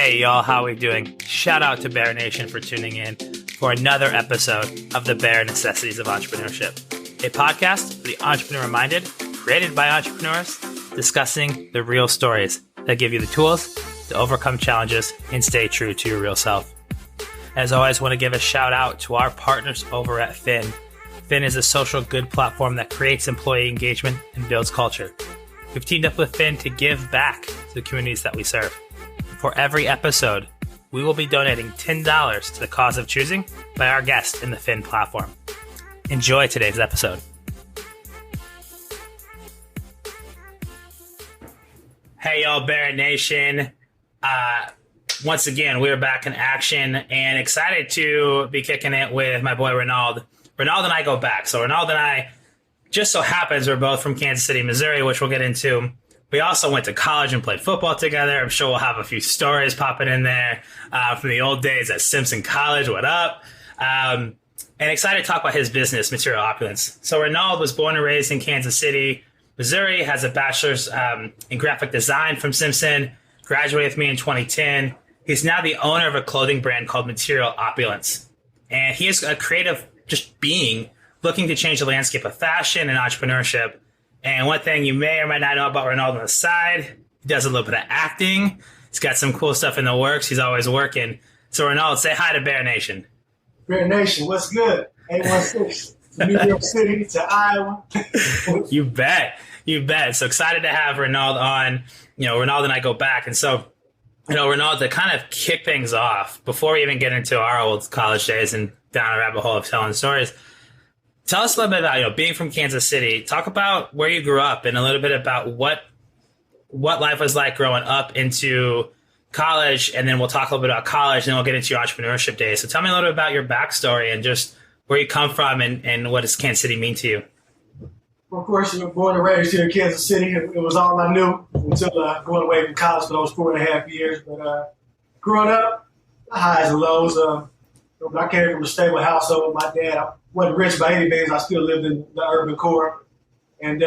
Hey y'all, how we doing? Shout out to Bear Nation for tuning in for another episode of the Bear Necessities of Entrepreneurship, a podcast for the entrepreneur-minded, created by entrepreneurs, discussing the real stories that give you the tools to overcome challenges and stay true to your real self. As always, I want to give a shout out to our partners over at Fin. Fin is a social good platform that creates employee engagement and builds culture. We've teamed up with Fin to give back to the communities that we serve. For every episode, we will be donating $10 to the cause of choosing by our guest in the Fin platform. Enjoy today's episode. Hey y'all, Bear Nation. Once again, we are back in action and excited to be kicking it with my boy Renauld. Renauld and I go back. So Renauld and I, just so happens we're both from Kansas City, Missouri, which we'll get into. We also went to college and played football together. I'm sure we'll have a few stories popping in there from the old days at Simpson College. What up? And excited to talk about his business, Material Opulence. So Renauld was born and raised in Kansas City, Missouri, has a bachelor's in graphic design from Simpson, graduated with me in 2010. He's now the owner of a clothing brand called Material Opulence. And he is a creative just being looking to change the landscape of fashion and entrepreneurship. And one thing you may or might not know about Renauld on the side, he does a little bit of acting. He's got some cool stuff in the works. He's always working. So Renauld, say hi to Bear Nation. Bear Nation, what's good? 816 to New York City to Iowa. You bet. You bet. So excited to have Renauld on. You know, Renauld and I go back. And so, you know, Renauld, to kind of kick things off, before we even get into our old college days and down a rabbit hole of telling stories, tell us a little bit about, you know, being from Kansas City. Talk about where you grew up and a little bit about what life was like growing up into college, and then we'll talk a little bit about college, and then we'll get into your entrepreneurship days. So tell me a little bit about your backstory and just where you come from and what does Kansas City mean to you? Well, of course, you were born and raised here in Kansas City. It was all I knew until going away from college for those 4.5 years. But growing up, the highs and lows. I came from a stable household. My dad wasn't rich by any means. I still lived in the urban core. And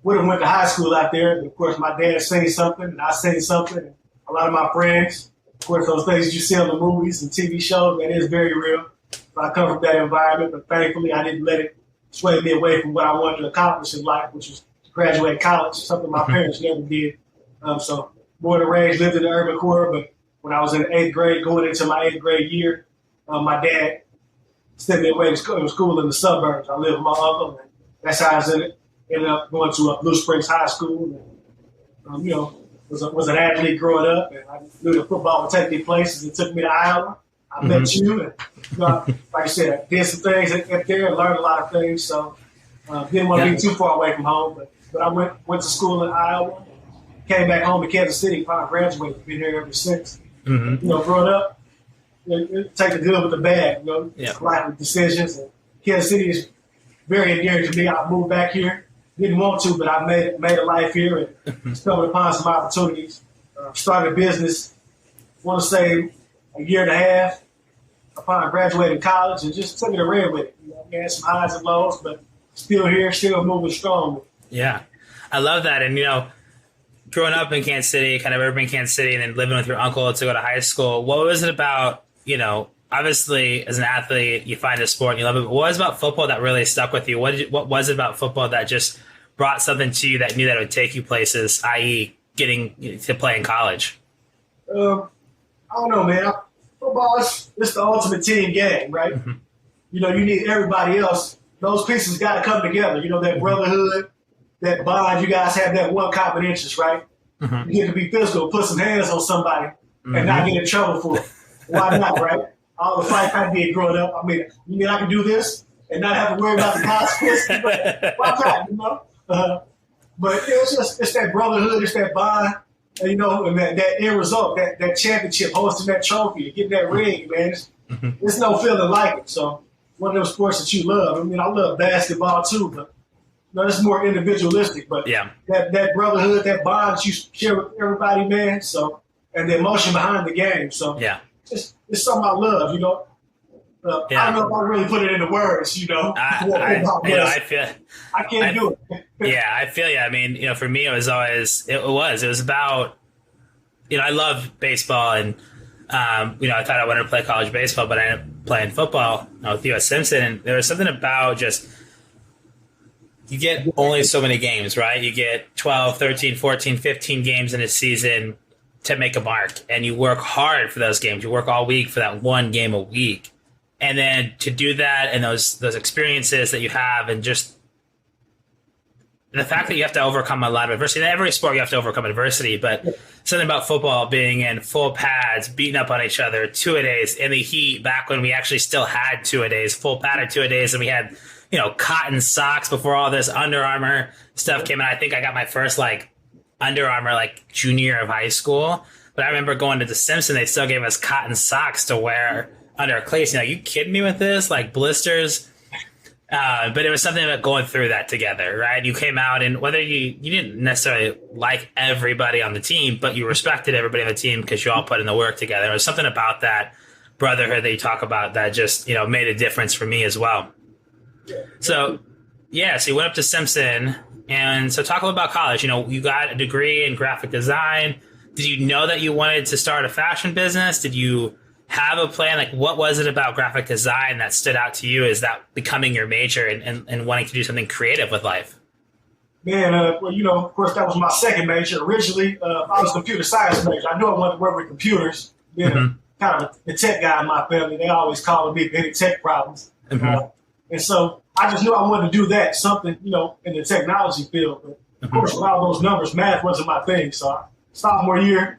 would have went to high school out there. And of course, my dad sang something, and I sang something. And a lot of my friends, of course, those things that you see on the movies and TV shows, that is very real. So I come from that environment, but thankfully I didn't let it sway me away from what I wanted to accomplish in life, which was to graduate college, something my parents never did. So born and raised, lived in the urban core, but when I was in 8th grade, going into my 8th grade year, my dad sent me away to school in the suburbs. I lived with my uncle, and that's how I ended up going to Blue Springs High School. And, you know, was an athlete growing up, and I knew that football would take me places. It took me to Iowa. I met you, and you know, like I said, I did some things up there and learned a lot of things. So didn't want to be too far away from home, but I went to school in Iowa, came back home to Kansas City, probably graduated, been here ever since. You know, growing up, take the good with the bad, you know, life with decisions. And Kansas City is very endearing to me. I moved back here, didn't want to, but I made a life here and stumbled upon some opportunities. Started a business, want to say a year and a half upon graduating college, and just took it and ran with it. You know, we had some highs and lows, but still here, still moving strong. Yeah, I love that. And, you know, growing up in Kansas City, kind of urban Kansas City, and then living with your uncle to go to high school, what was it about, you know, obviously as an athlete, you find a sport and you love it, but what was it about football that really stuck with you? What was it about football that just brought something to you that knew that it would take you places, i.e. getting to play in college? I don't know, man. Football is the ultimate team game, right? You know, you need everybody else. Those pieces got to come together. You know, that brotherhood, that bond. You guys have that one common interest, right? You get to be physical, put some hands on somebody, and not get in trouble for it. Why not, right? All the fights I did growing up. I mean, you mean I can do this and not have to worry about the consequences? Why not, you know? But it's that brotherhood, it's that bond. And, you know, and that end result, that championship, hosting that trophy, getting that ring, man, there's no feeling like it. So one of those sports that you love. I mean, I love basketball too, but you know, it's more individualistic. But that brotherhood, that bond that you share with everybody, man. So, and the emotion behind the game. So it's something I love, you know. I don't know if I really put it into words, you know. I feel I can't do it. I feel you. I mean, you know, for me, it was about I love baseball, and I thought I wanted to play college baseball, but I ended up playing football with you at Simpson. And there was something about just you get only so many games, right? You get 12, 13, 14, 15 games in a season to make a mark, and you work hard for those games. You work all week for that one game a week. And then to do that and those experiences that you have, and just the fact that you have to overcome a lot of adversity. In every sport, you have to overcome adversity, but something about football being in full pads, beating up on each other, two-a-days in the heat, back when we actually still had two-a-days, full padded two-a-days, and we had, cotton socks before all this Under Armour stuff came out. I think I got my first, Under Armour, junior year of high school. But I remember going to the Simpson, they still gave us cotton socks to wear under our cleats. Are you kidding me with this? Blisters? But it was something about going through that together, right? You came out, and whether you didn't necessarily like everybody on the team, but you respected everybody on the team because you all put in the work together. There was something about that brotherhood that you talk about that just, made a difference for me as well. So you went up to Simpson, and so talk a little about college. You got a degree in graphic design. Did you know that you wanted to start a fashion business? Did you have a plan? What was it about graphic design that stood out to you as that becoming your major and wanting to do something creative with life? Man, of course, that was my second major. Originally, I was a computer science major. I knew I wanted to work with computers. Being kind of the tech guy in my family, they always called me for any tech problems. And so I just knew I wanted to do that, something, in the technology field. But of course, a lot of those numbers, math wasn't my thing. So sophomore year,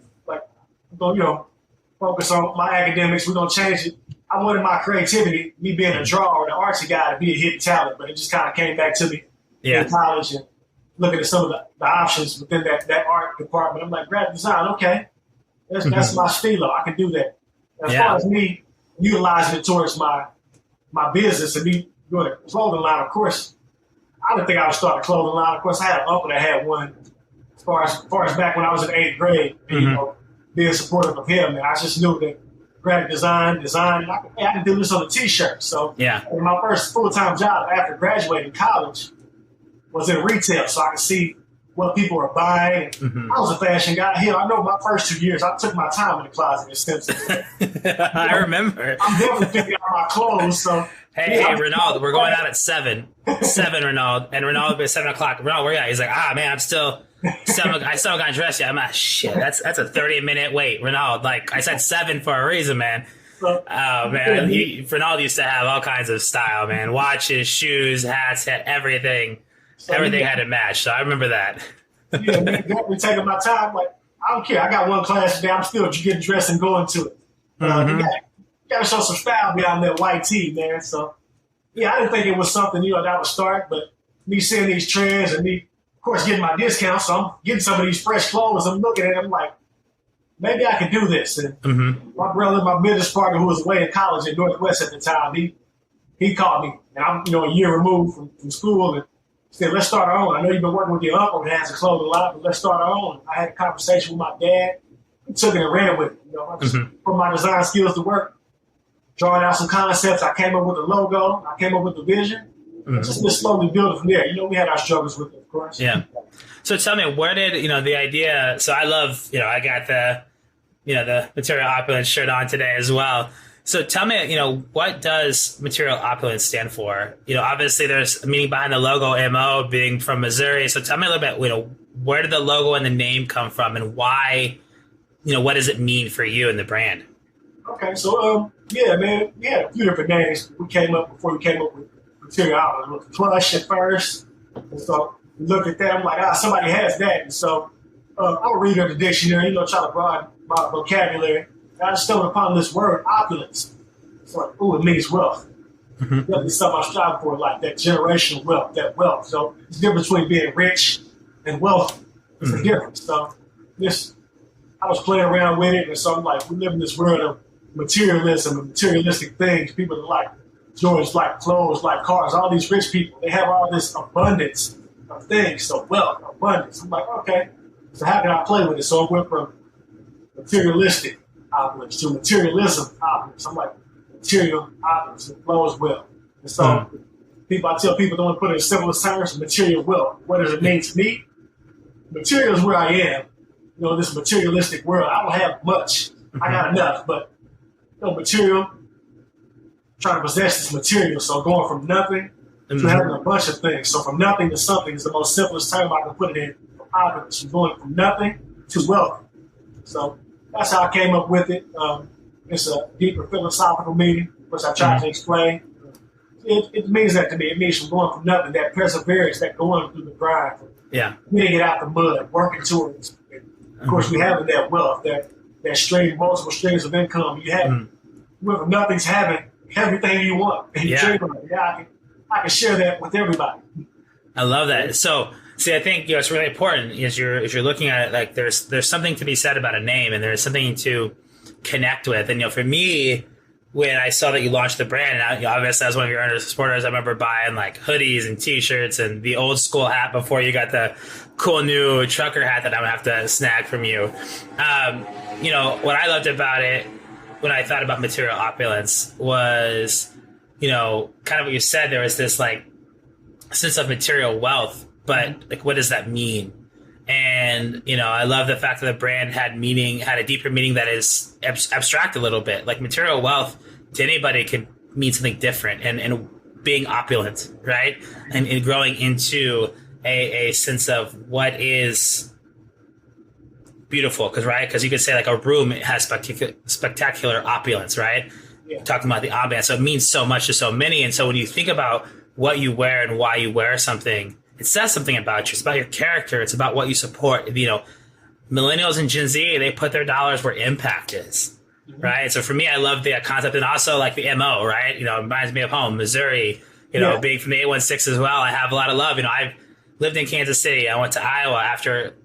focus on my academics. We're going to change it. I wanted my creativity, me being a drawer, the artsy guy, to be a hidden talent, but it just kind of came back to me in college and looking at some of the options within that art department. I'm like, graphic design, okay. That's my stilo. I can do that. As far as me utilizing it towards my business and me doing a clothing line, of course, I didn't think I would start a clothing line. Of course, I had an uncle that had one as far as back when I was in 8th grade, being supportive of him. And I just knew that graphic design, I can do this on a T-shirt. So my first full-time job after graduating college was in retail, so I could see what people were buying. I was a fashion guy. I know my first 2 years, I took my time in the closet at Simpson. I remember. I'm definitely picking out my clothes. So Hey, Renauld, we're going out at 7, Renauld. And Renauld will be at 7 o'clock. Renauld, where are you? He's like, man, I still got dressed yet. I'm like, shit, that's a 30-minute wait, Renauld. I said 7 for a reason, man. Oh, man. Renauld used to have all kinds of style, man. Watches, shoes, hats, had everything. Everything had to match. So I remember that. Man, definitely taking my time. I don't care. I got one class today. I'm still getting dressed and going to it. You got to show some style behind that white tee, man. So, I didn't think it was something, that would start. But me seeing these trends and me, of course, getting my discount. So I'm getting some of these fresh clothes. I'm looking at them like, maybe I can do this. And my brother, my business partner, who was away in college in Northwest at the time, he called me. And I'm, a year removed from school, and said, let's start our own. I know you've been working with your uncle that has a clothing line, but let's start our own. I had a conversation with my dad. He took it and ran with it. I just put my design skills to work, drawing out some concepts. I came up with the logo. I came up with the vision. Just been slowly building from there. We had our struggles with it, of course. Yeah. So tell me, where did, the idea, so I love, I got the material opulence shirt on today as well. So tell me, what does material opulence stand for? Obviously there's a meaning behind the logo, MO, being from Missouri. So tell me a little bit, where did the logo and the name come from, and why, what does it mean for you and the brand? Okay, so, man, we had a few different names before we came up with material opulence. With plush at first. And so we looked at that. I'm like, somebody has that. And so I would read the dictionary, try to broaden my vocabulary. I just stumbled upon this word, opulence. It's like, it means wealth. Definitely something I strive for, like that generational wealth, that wealth. So it's the difference between being rich and wealthy. It's a difference. So I was playing around with it, and so I'm like, we live in this world of materialism and materialistic things. People that like George, like clothes, like cars, all these rich people, they have all this abundance of things. So wealth, abundance. I'm like, okay, so how can I play with it? So I went from materialistic opulence to materialism opulence. I'm like, material opulence, it flows well. And so I tell people, don't want to put it in simplest terms, material wealth. What does it mean to me? Material is where I am. this materialistic world. I don't have much. I got enough, but material, trying to possess this material. So going from nothing to having a bunch of things. So from nothing to something is the most simplest term I can put it in. Opulence. You're going from nothing to wealth. So that's how I came up with it. It's a deeper philosophical meaning, which I tried to explain. It means that to me. It means from going from nothing, that perseverance, that going through the grind, getting it out the mud, working towards it. Of course, we have that wealth, that stream, multiple streams of income. You have with nothing to having everything you want. And you dream of it. I can share that with everybody. I love that. So, see, I think it's really important as you're looking at it. Like, there's something to be said about a name, and there's something to connect with. And for me, when I saw that you launched the brand, and obviously as one of your earnest supporters, I remember buying like hoodies and T-shirts and the old school hat before you got the cool new trucker hat that I'm gonna have to snag from you. What I loved about it when I thought about material opulence was, kind of what you said. There was this like sense of material wealth, but like, what does that mean? And, I love the fact that the brand had a deeper meaning that is abstract a little bit. Like, material wealth to anybody could mean something different, and being opulent, right? And growing into a sense of what is beautiful. Because you could say like a room has spectacular opulence, right? Yeah. Talking about the ambiance. So it means so much to so many. And so when you think about what you wear and why you wear something, it says something about you. It's about your character. It's about what you support. Millennials and Gen Z, they put their dollars where impact is, right? So for me, I love the concept, and also like the MO, right? It reminds me of home, Missouri, being from the 816 as well. I have a lot of love. I've lived in Kansas City. I went to Iowa after,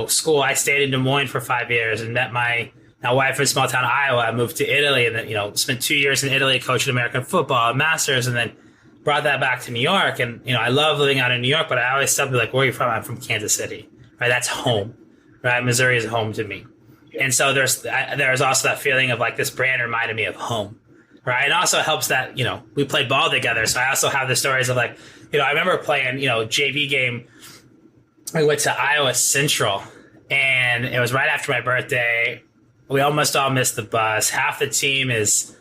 school. I stayed in Des Moines for 5 years and met my now wife in small town Iowa. I moved to Italy and then, spent 2 years in Italy coaching American football, masters, and then brought that back to New York. And, I love living out in New York, but I always tell people, like, where are you from? I'm from Kansas City, right? That's home, right? Missouri is home to me. And so there's also that feeling of like this brand reminded me of home, right? It also helps that, we played ball together. So I also have the stories of like, I remember playing, JV game. We went to Iowa Central and it was right after my birthday. We almost all missed the bus. Half the team is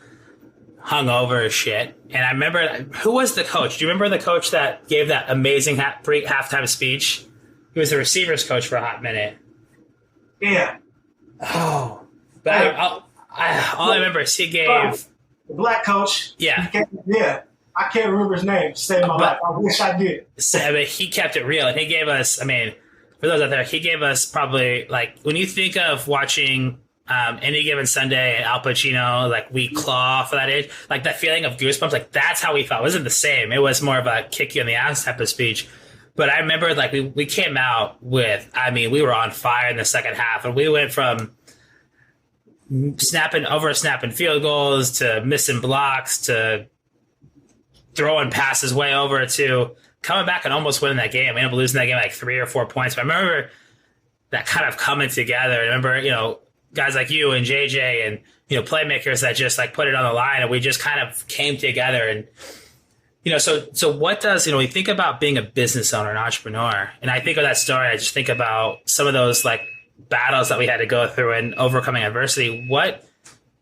hung over as shit. And I remember, who was the coach? Do you remember the coach that gave that amazing halftime speech? He was the receivers coach for a hot minute. Yeah. Oh. But all I remember is he gave... the black coach. Yeah. I can't remember his name to save my life. I wish I did. But he kept it real. And he gave us, for those out there, he gave us probably, like, when you think of watching... Any Given Sunday and Al Pacino, like, we claw for that age, like that feeling of goosebumps, like that's how we felt. It wasn't the same. It was more of a kick you in the ass type of speech. But I remember like we came out with, we were on fire in the second half, and we went from snapping field goals to missing blocks to throwing passes way over to coming back and almost winning that game. We ended up losing that game like 3 or 4 points. But I remember that kind of coming together. I remember, guys like you and JJ and, playmakers that just like put it on the line, and we just kind of came together. And, so what does, when you think about being a business owner, an entrepreneur, and I think of that story, I just think about some of those like battles that we had to go through and overcoming adversity.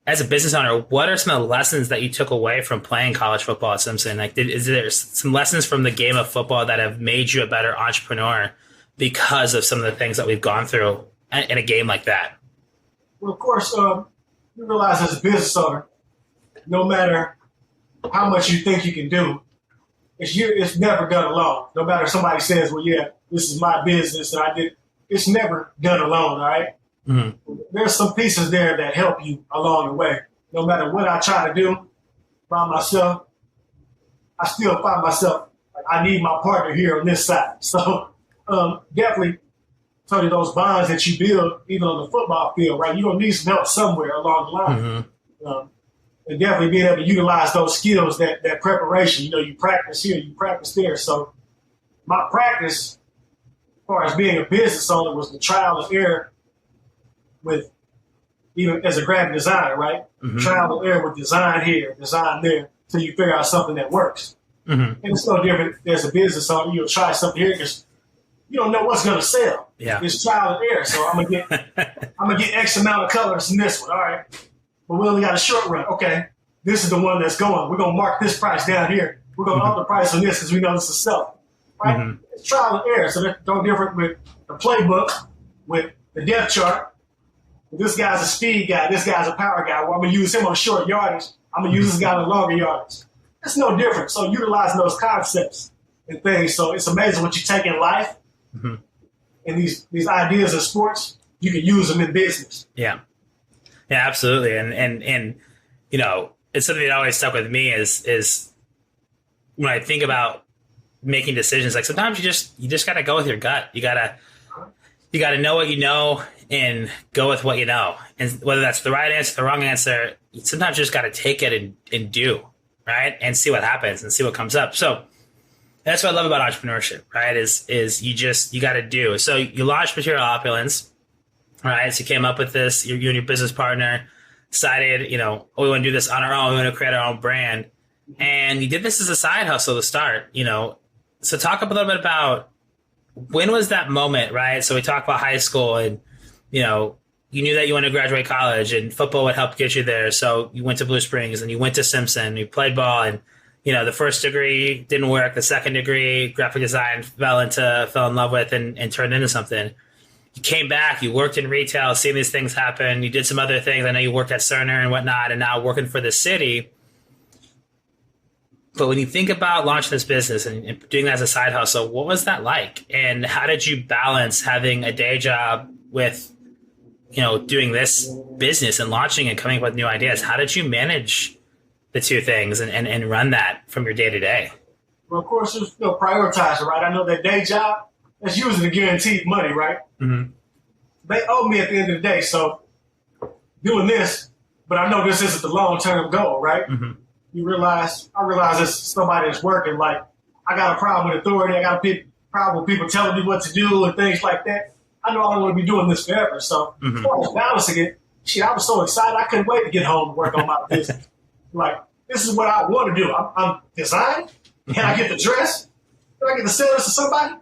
As a business owner, what are some of the lessons that you took away from playing college football at Simpson? Like, is there some lessons from the game of football that have made you a better entrepreneur because of some of the things that we've gone through in a game like that? Well, of course, you realize as a business owner, no matter how much you think you can do, it's never done alone. No matter somebody says, well, yeah, this is my business and I did, it's never done alone, all right? Mm-hmm. There's some pieces there that help you along the way. No matter what I try to do by myself, I still find myself, like, I need my partner here on this side. So definitely, tell you those bonds that you build, even on the football field, right? You're going to need some help somewhere along the line. Mm-hmm. And definitely being able to utilize those skills, that preparation. You practice here, you practice there. So my practice, as far as being a business owner, was the trial and error with, even as a graphic designer, right? Mm-hmm. Trial and error with design here, design there, till you figure out something that works. Mm-hmm. And it's no different as a business owner. You'll try something here because you don't know what's going to sell. Yeah. It's trial and error. So I'm gonna get X amount of colors in this one. All right. But we only got a short run. Okay. This is the one that's going. We're gonna mark this price down here. We're gonna up the price on this because we know this is selling. Right? Mm-hmm. It's trial and error. So that's no different with the playbook, with the depth chart. This guy's a speed guy. This guy's a power guy. Well, I'm gonna use him on short yardage. I'm gonna use this guy on longer yardage. It's no different. So utilizing those concepts and things. So it's amazing what you take in life and these ideas in sports, you can use them in business. Yeah. Yeah, absolutely. And you know, it's something that always stuck with me is when I think about making decisions, like sometimes you just gotta go with your gut. You gotta know what you know and go with what you know. And whether that's the right answer, the wrong answer, sometimes you just gotta take it and do, right? And see what happens and see what comes up. So that's what I love about entrepreneurship, right? Is you got to do. So you launched Material Opulence, right? So you came up with this, you and your business partner decided, we want to do this on our own. We want to create our own brand. And you did this as a side hustle to start, So talk a little bit about when was that moment, right? So we talked about high school and, you knew that you wanted to graduate college and football would help get you there. So you went to Blue Springs and you went to Simpson, you played ball and, the first degree didn't work. The second degree, graphic design, fell in love with and turned into something. You came back, you worked in retail, seeing these things happen. You did some other things. I know you worked at Cerner and whatnot, and now working for the city. But when you think about launching this business and doing that as a side hustle, what was that like? And how did you balance having a day job with, doing this business and launching and coming up with new ideas? How did you manage the two things and run that from your day to day? Well, of course, it's prioritizing, right? I know that day job, that's usually the guaranteed money, right? Mm-hmm. They owe me at the end of the day. So doing this, but I know this isn't the long-term goal, right? Mm-hmm. I realize it's somebody that's working. Like, I got a problem with authority. I got a problem with people telling me what to do and things like that. I know I don't want to be doing this forever. So as far as balancing it, I was so excited. I couldn't wait to get home and work on my business. Like, this is what I want to do. I'm designing. Can I get the dress? Can I get to sell this to somebody?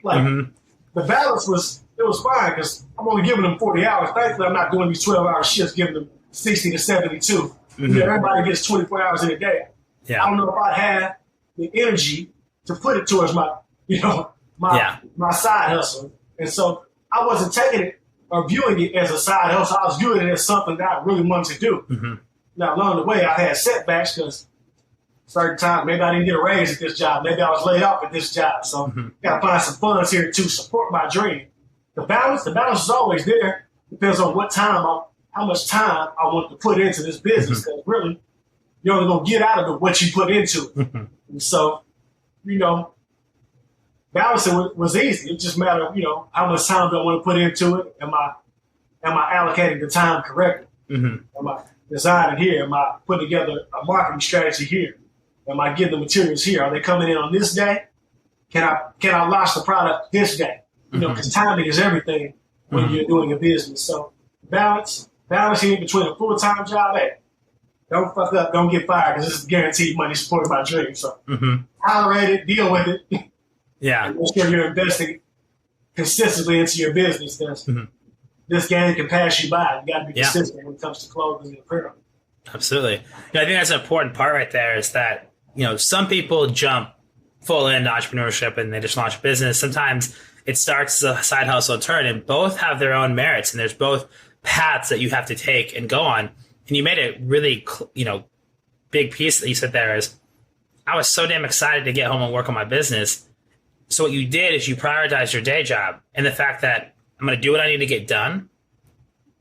Like, the balance was fine because I'm only giving them 40 hours. Thankfully, I'm not doing these 12-hour shifts, giving them 60 to 72. Everybody gets 24 hours in a day. Yeah. I don't know if I'd have the energy to put it towards my side hustle. And so I wasn't taking it or viewing it as a side hustle. I was viewing it as something that I really wanted to do. Mm-hmm. Now, along the way, I had setbacks because certain times, maybe I didn't get a raise at this job. Maybe I was laid off at this job. So got to find some funds here to support my dream. The balance is always there. Depends on how much time I want to put into this business. Because really, you're only going to get out of it what you put into it. And so, balancing was easy. It just mattered of, how much time do I want to put into it? Am I allocating the time correctly? Am I designing here? Am I putting together a marketing strategy here? Am I getting the materials here? Are they coming in on this day? Can I launch the product this day? Because timing is everything when you're doing a business. So balancing between a full-time job. Hey, don't fuck up, don't get fired because this is guaranteed money supporting my dream. So tolerate it, deal with it. Yeah. And make sure you're investing consistently into your business because this game can pass you by. You got to be consistent when it comes to clothing and apparel. Absolutely. I think that's an important part right there is that, some people jump full into entrepreneurship and they just launch a business. Sometimes it starts as a side hustle and turn, and both have their own merits and there's both paths that you have to take and go on. And you made a really, big piece that you said there is I was so damn excited to get home and work on my business. So what you did is you prioritized your day job and the fact that I'm going to do what I need to get done.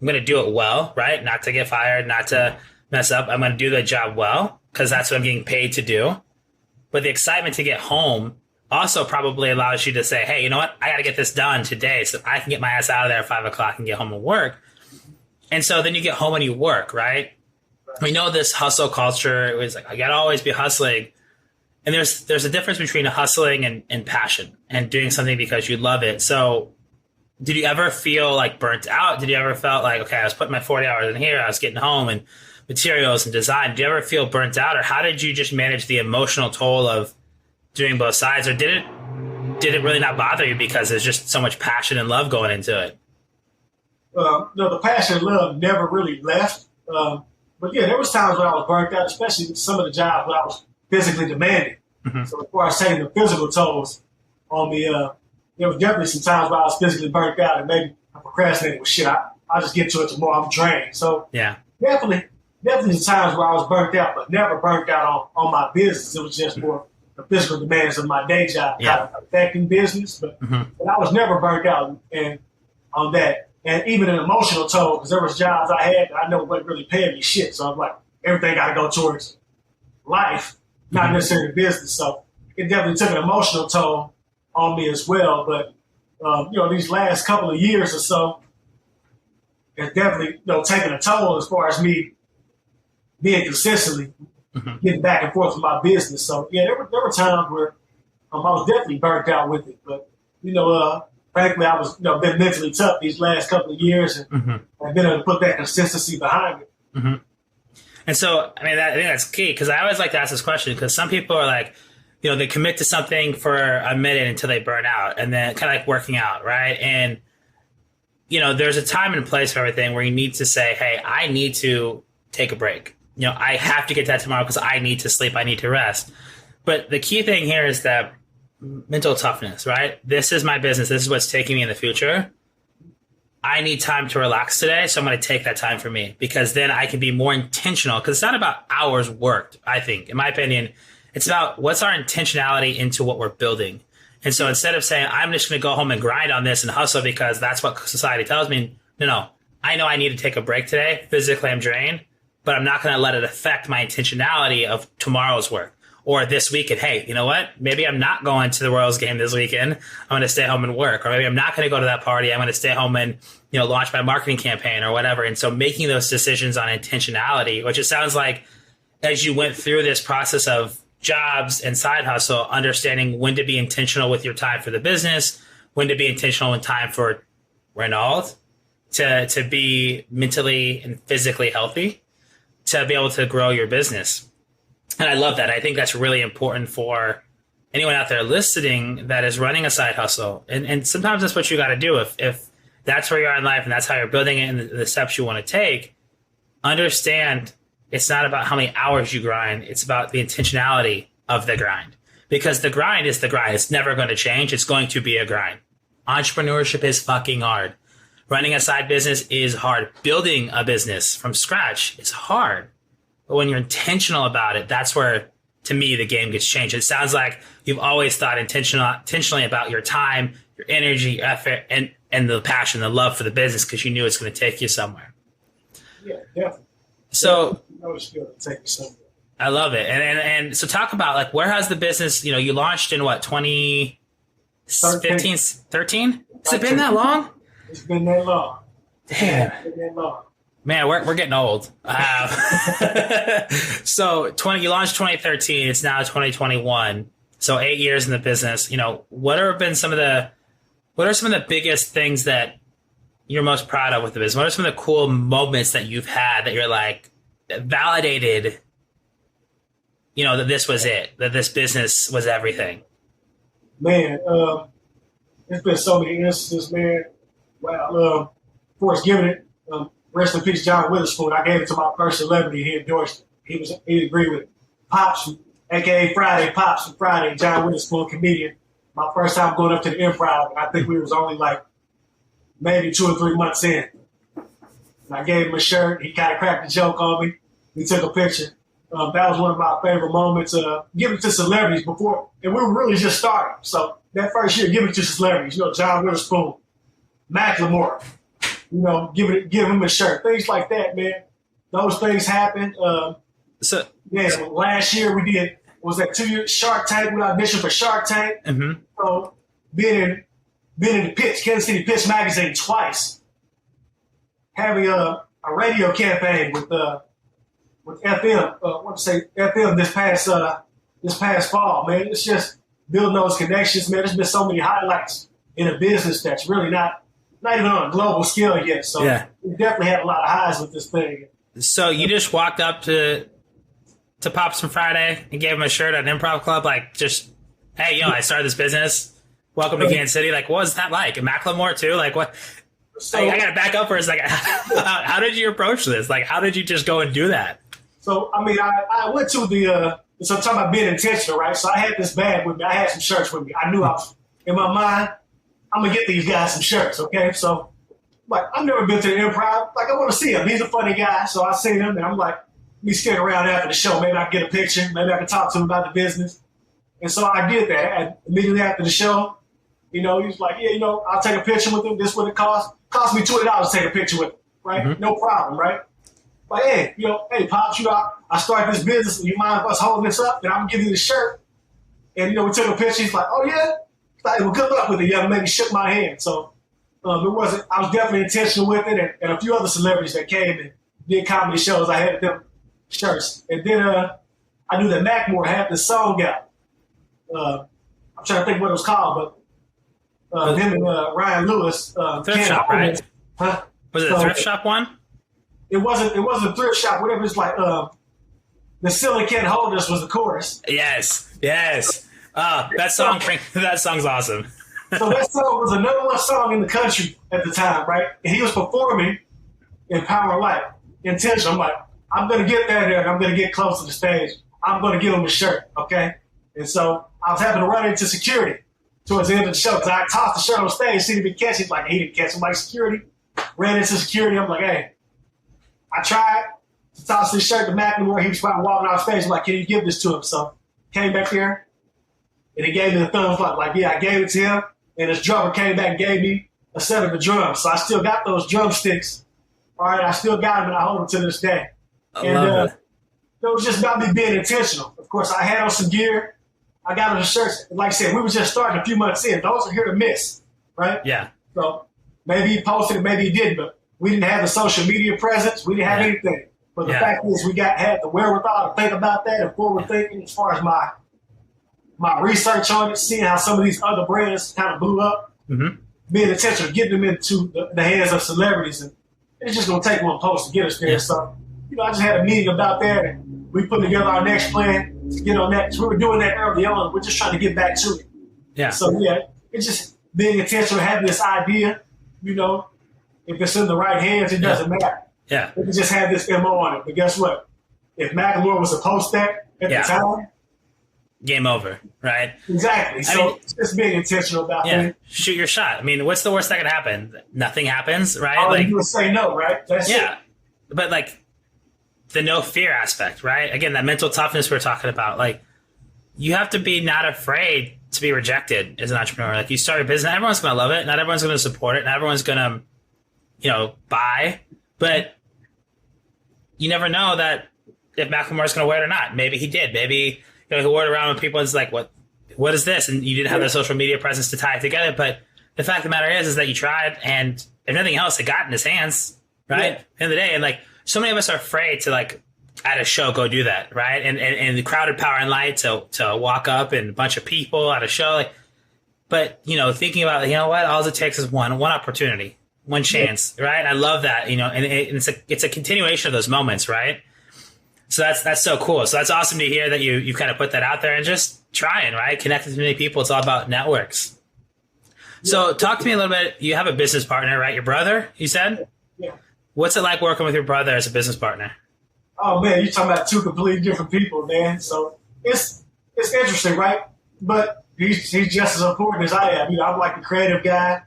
I'm going to do it well, right? Not to get fired, not to mess up. I'm going to do the job well because that's what I'm getting paid to do. But the excitement to get home also probably allows you to say, hey, you know what? I got to get this done today so I can get my ass out of there at 5 o'clock and get home and work. And so then you get home and you work, right? We know this hustle culture. It was like, I got to always be hustling. And there's a difference between hustling and passion and doing something because you love it. So did you ever feel like burnt out? Did you ever felt like, okay, I was putting my 40 hours in here, I was getting home and materials and design. Did you ever feel burnt out, or how did you just manage the emotional toll of doing both sides? Or did it did it really not bother you because there's just so much passion and love going into it? The passion and love never really left. But yeah, there was times when I was burnt out, especially with some of the jobs where I was physically demanding. Mm-hmm. So before I say the physical tolls on me, there was definitely some times where I was physically burnt out and maybe I procrastinated with shit. I'll just get to it tomorrow. I'm drained. So yeah, definitely the times where I was burnt out, but never burnt out on my business. It was just more the physical demands of my day job kind of affecting business. But I was never burnt out and on that. And even an emotional toll, because there was jobs I had that I know wasn't really paying me shit. So I'm like, everything got to go towards life, not necessarily business. So it definitely took an emotional toll on me as well. But, these last couple of years or so, it's definitely, taking a toll as far as me being consistently getting back and forth with my business. So, yeah, there were times where I was definitely burnt out with it. But, frankly, I was, been mentally tough these last couple of years and I've been able to put that consistency behind it. Mm-hmm. And so, I think that's key because I always like to ask this question because some people are like, they commit to something for a minute until they burn out and then kind of like working out, right? And, there's a time and place for everything where you need to say, hey, I need to take a break. I have to get that tomorrow because I need to sleep. I need to rest. But the key thing here is that mental toughness, right? This is my business. This is what's taking me in the future. I need time to relax today, so I'm going to take that time for me because then I can be more intentional because it's not about hours worked, I think. In my opinion, it's about what's our intentionality into what we're building. And so instead of saying, I'm just going to go home and grind on this and hustle because that's what society tells me, no. I know I need to take a break today. Physically, I'm drained, but I'm not going to let it affect my intentionality of tomorrow's work. Or this weekend, hey, you know what? Maybe I'm not going to the Royals game this weekend. I'm going to stay home and work. Or maybe I'm not going to go to that party. I'm going to stay home and, launch my marketing campaign or whatever. And so making those decisions on intentionality, which it sounds like as you went through this process of jobs and side hustle, understanding when to be intentional with your time for the business, when to be intentional in time for Renauld, to be mentally and physically healthy, to be able to grow your business. And I love that. I think that's really important for anyone out there listening that is running a side hustle. And sometimes that's what you got to do. If that's where you are in life and that's how you're building it and the steps you want to take, understand it's not about how many hours you grind. It's about the intentionality of the grind. Because the grind is the grind. It's never going to change. It's going to be a grind. Entrepreneurship is fucking hard. Running a side business is hard. Building a business from scratch is hard. But when you're intentional about it, that's where, to me, the game gets changed. It sounds like you've always thought intentionally about your time, your energy, your effort, and the passion, the love for the business because you knew it's going to take you somewhere. Yeah, definitely. So it's going to take you somewhere. I love it. And so talk about, like, where has the business, you launched in what, 2015, 13? Has it been that long? It's been that long. Damn. It's been that long. Man, we're getting old. So you launched 2013. It's now 2021. So 8 years in the business. What are some of the biggest things that you're most proud of with the business? What are some of the cool moments that you've had that you're like validated? That this was it. That this business was everything. Man, there's been so many instances, man. Wow. Of course, giving it. Rest in peace, John Witherspoon. I gave it to my first celebrity. He endorsed it. He agreed with Pops, a.k.a. Friday, Pops from Friday, John Witherspoon, comedian. My first time going up to the Improv, and I think we was only like maybe 2 or 3 months in. And I gave him a shirt. He kind of cracked a joke on me. We took a picture. That was one of my favorite moments. Giving it to celebrities before, and we were really just starting. So that first year, giving it to celebrities, John Witherspoon, Macklemore, give him a shirt, things like that, man. Those things happen. Last year we did, was that 2 years, Shark Tank, we auditioned for Shark Tank. Mm-hmm. So being in the pitch, Kansas City Pitch magazine twice, having a radio campaign with FM, FM this past fall, man. It's just building those connections, man. There's been so many highlights in a business that's really not even on a global scale yet. So yeah. We definitely had a lot of highs with this thing. So you just walked up to Pops from Friday and gave him a shirt at an improv club, like just, hey, I started this business. welcome to Kansas City. Like, what was that like? And Macklemore too? Like, what? So I got to back up for a second. How did you approach this? Like, how did you just go and do that? So, I mean, I went to so I'm talking about being intentional, right? So I had this bag with me. I had some shirts with me. I knew I was, in my mind, I'm going to get these guys some shirts, okay? So, like, I've never been to the Improv. Like, I want to see him. He's a funny guy. So I seen him, and I'm like, let me stick around after the show. Maybe I can get a picture. Maybe I can talk to him about the business. And so I did that. And immediately after the show, he was like, yeah, I'll take a picture with him. This is what it costs. Cost me $20 to take a picture with him, right? Mm-hmm. No problem, right? Like, hey, hey, Pops, I started this business. You mind us holding this up? And I'm going to give you the shirt. And, we took a picture. He's like, oh, yeah? He's like, well, good luck with it, young man. He shook my hand. So I was definitely intentional with it. And a few other celebrities that came and did comedy shows, I had them shirts. And then I knew that Macklemore had this song out. I'm trying to think what it was called, but him and Ryan Lewis. Thrift Shop, right? Huh? Was it a Thrift Shop one? It wasn't a Thrift Shop, whatever. It's like the Silly Can't Hold Us was the chorus. Yes. That song's awesome. So that song was the number one song in the country at the time, right? And he was performing in Power Life. Intentional. I'm like, I'm going to get there and I'm going to get close to the stage. I'm going to give him a shirt, okay? And so I was having to run into security towards the end of the show because I tossed the shirt on stage, see him be catch. He's like, he didn't catch him. Like, security. Ran into security. I'm like, hey, I tried to toss this shirt to Macklemore. He was probably walking off stage. I'm like, can you give this to him? So came back here and he gave me the thumbs up. Like, yeah, I gave it to him. And his drummer came back and gave me a set of the drums. So I still got those drumsticks. All right, I still got them and I hold them to this day. I love it. It was just about me being intentional. Of course, I had on some gear. I got on the shirts. Like I said, we were just starting a few months in. Those are here to miss, right? Yeah. So maybe he posted it, maybe he didn't, but we didn't have the social media presence. We didn't have anything. But the fact is we had the wherewithal to think about that and forward thinking as far as my research on it, seeing how some of these other brands kind of blew up, being intentional, getting them into the hands of celebrities. And it's just going to take one post to get us there. So, I just had a meeting about that, and we put together our next plan to get on that. So we were doing that early on. We're just trying to get back to it. Yeah. So, it's just being intentional, having this idea, if it's in the right hands, it doesn't matter. Yeah. We can just have this MO on it. But guess what? If Macklemore was to post that at the time, game over, right? Exactly. So just being intentional about it. Shoot your shot. I mean, what's the worst that could happen? Nothing happens, right? All you do is say no, right? That's it. But like the no fear aspect, right? Again, that mental toughness we're talking about. Like you have to be not afraid to be rejected as an entrepreneur. Like you start a business, not everyone's going to love it. Not everyone's going to support it. Not everyone's going to, buy. But you never know that if Macklemore's going to wear it or not. Maybe he did. Maybe he wore it around with people. It's like, what is this? And you didn't have the social media presence to tie it together. But the fact of the matter is that you tried, and if nothing else, it got in his hands, right? At the end of the day, and like so many of us are afraid to like at a show go do that, right? And the crowded power and light to walk up and a bunch of people at a show, like. But thinking about what all it takes is one opportunity, one chance, right? I love that, and it's a continuation of those moments, right? So that's so cool. So that's awesome to hear that you kind of put that out there and just trying, right? Connecting to many people. It's all about networks. So talk to me a little bit. You have a business partner, right? Your brother, you said? Yeah. What's it like working with your brother as a business partner? Oh man, you're talking about two completely different people, man. So it's interesting, right? But he's just as important as I am. I'm like the creative guy.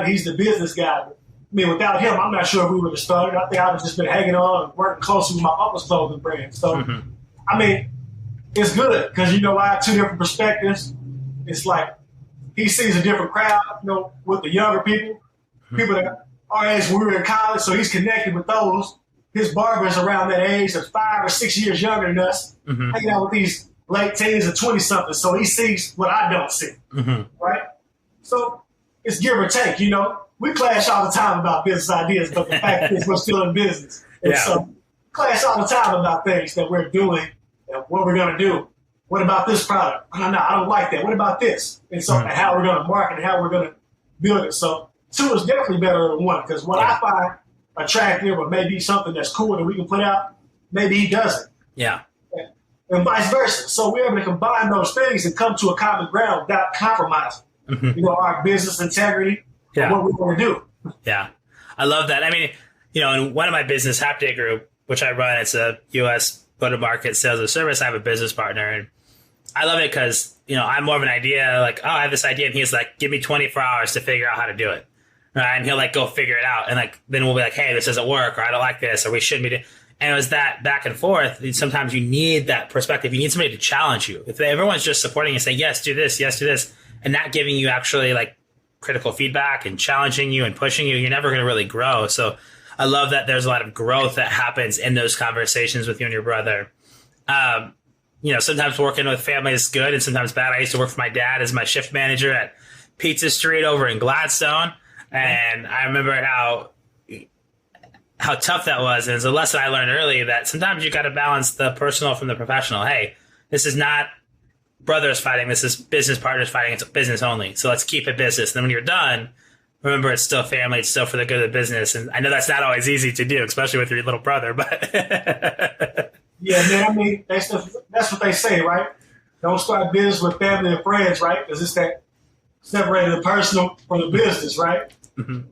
He's the business guy. I mean, without him, I'm not sure if we would have started. I think I would have just been hanging on and working closely with my uncle's clothing brand. So, I mean, it's good because, I have two different perspectives. It's like he sees a different crowd, with the younger people that our age when we were in college. So he's connected with those. His barber's around that age, that's 5 or 6 years younger than us, hanging out with these late teens and 20-somethings. So he sees what I don't see, right? So it's give or take, We clash all the time about business ideas, but the fact is we're still in business. And so clash all the time about things that we're doing and what we're going to do. What about this product? No, I don't like that. What about this? And so and how we're going to market and how we're going to build it. So two is definitely better than one because what I find attractive or maybe something that's cool that we can put out, maybe he doesn't. Yeah. And vice versa. So we're able to combine those things and come to a common ground without compromising. our business integrity and what we want to do. Yeah. I love that. I mean, in one of my business, Half-Day Group, which I run, it's a U.S. go-to-market sales and service. I have a business partner, and I love it because, I'm more of an idea, like, oh, I have this idea, and he's like, give me 24 hours to figure out how to do it. Right? And he'll like go figure it out. And like, then we'll be like, hey, this doesn't work, or I don't like this, or we shouldn't be doing. And it was that back and forth. Sometimes you need that perspective. You need somebody to challenge you. If everyone's just supporting you, saying, yes, do this, and not giving you actually like critical feedback and challenging you and pushing you, you're never going to really grow. So I love that there's a lot of growth that happens in those conversations with you and your brother. Sometimes working with family is good and sometimes bad. I used to work for my dad as my shift manager at Pizza Street over in Gladstone. And I remember how tough that was. And it's a lesson I learned early that sometimes you got to balance the personal from the professional. Hey, this is not brothers fighting. This is business partners fighting. It's business only. So let's keep it business. And then when you're done, remember, it's still family. It's still for the good of the business. And I know that's not always easy to do, especially with your little brother. But yeah, man. I mean, that's what they say, right? Don't start business with family and friends, right? Because it's that separating the personal from the business, right? Mm-hmm.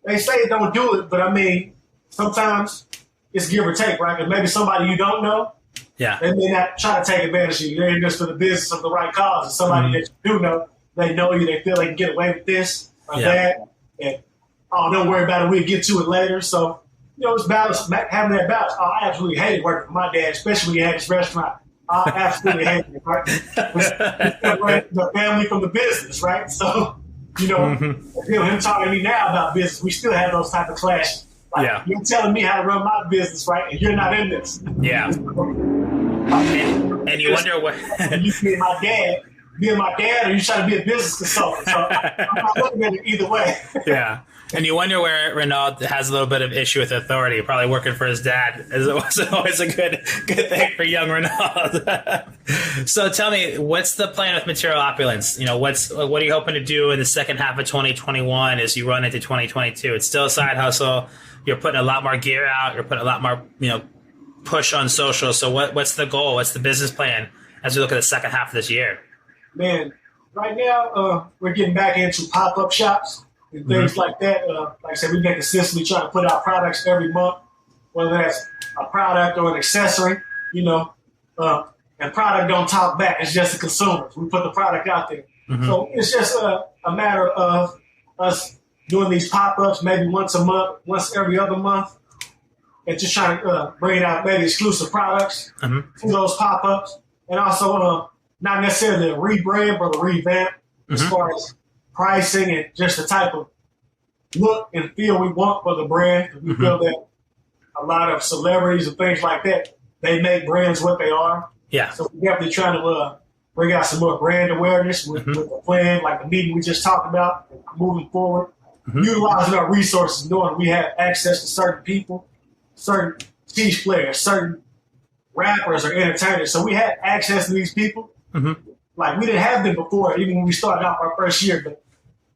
They say don't do it, but I mean, sometimes it's give or take, right? Because maybe somebody you don't know, they may not try to take advantage of you. They're in this for the business of the right cause. And somebody that you do know, they know you, they feel they can get away with this or that. And, don't worry about it. We'll get to it later. So, it's balance, having that balance. I absolutely hated working for my dad, especially when you had this restaurant. I absolutely hated it, right? The family from the business, right? So, him talking to me now about business, we still have those type of clashes. Like, you're telling me how to run my business, right? And you're not in this. Yeah. And you wonder what you being my dad, or you trying to be a business consultant. So I'm not looking at it either way. Yeah. And you wonder where Renauld has a little bit of issue with authority. Probably working for his dad wasn't always a good thing for young Renauld. So tell me, what's the plan with Material Opulence? What are you hoping to do in the second half of 2021 as you run into 2022? It's still a side hustle. You're putting a lot more gear out. You're putting a lot more, push on social. So what's the goal? What's the business plan as we look at the second half of this year? Man, right now we're getting back into pop-up shops and things like that. Like I said, we've been consistently trying to put out products every month, whether that's a product or an accessory, and product don't talk back. It's just the consumers. We put the product out there. Mm-hmm. So it's just a matter of us doing these pop-ups maybe once a month, once every other month, and just trying to bring out maybe exclusive products to those pop-ups. And also not necessarily a rebrand, but a revamp as far as pricing and just the type of look and feel we want for the brand. We feel that a lot of celebrities and things like that, they make brands what they are. Yeah. So we're definitely trying to bring out some more brand awareness with the plan, like the meeting we just talked about, moving forward. Utilizing our resources, knowing we have access to certain people, certain teach players, certain rappers or entertainers. So we had access to these people. Like we didn't have them before, even when we started out our first year. But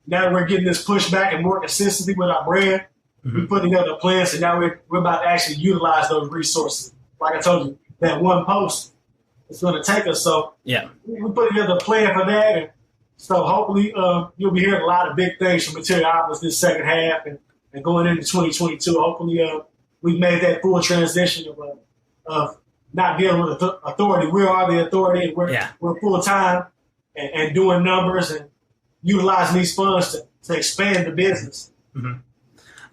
now that we're getting this pushback and more consistency with our brand, we put together a plan. So now we're about to actually utilize those resources. Like I told you, that one post is going to take us. So we put together a plan for that. And so hopefully you'll be hearing a lot of big things from Material Opulence this second half and going into 2022. Hopefully we've made that full transition of not dealing with authority. We are the authority. We're full-time and doing numbers and utilizing these funds to expand the business.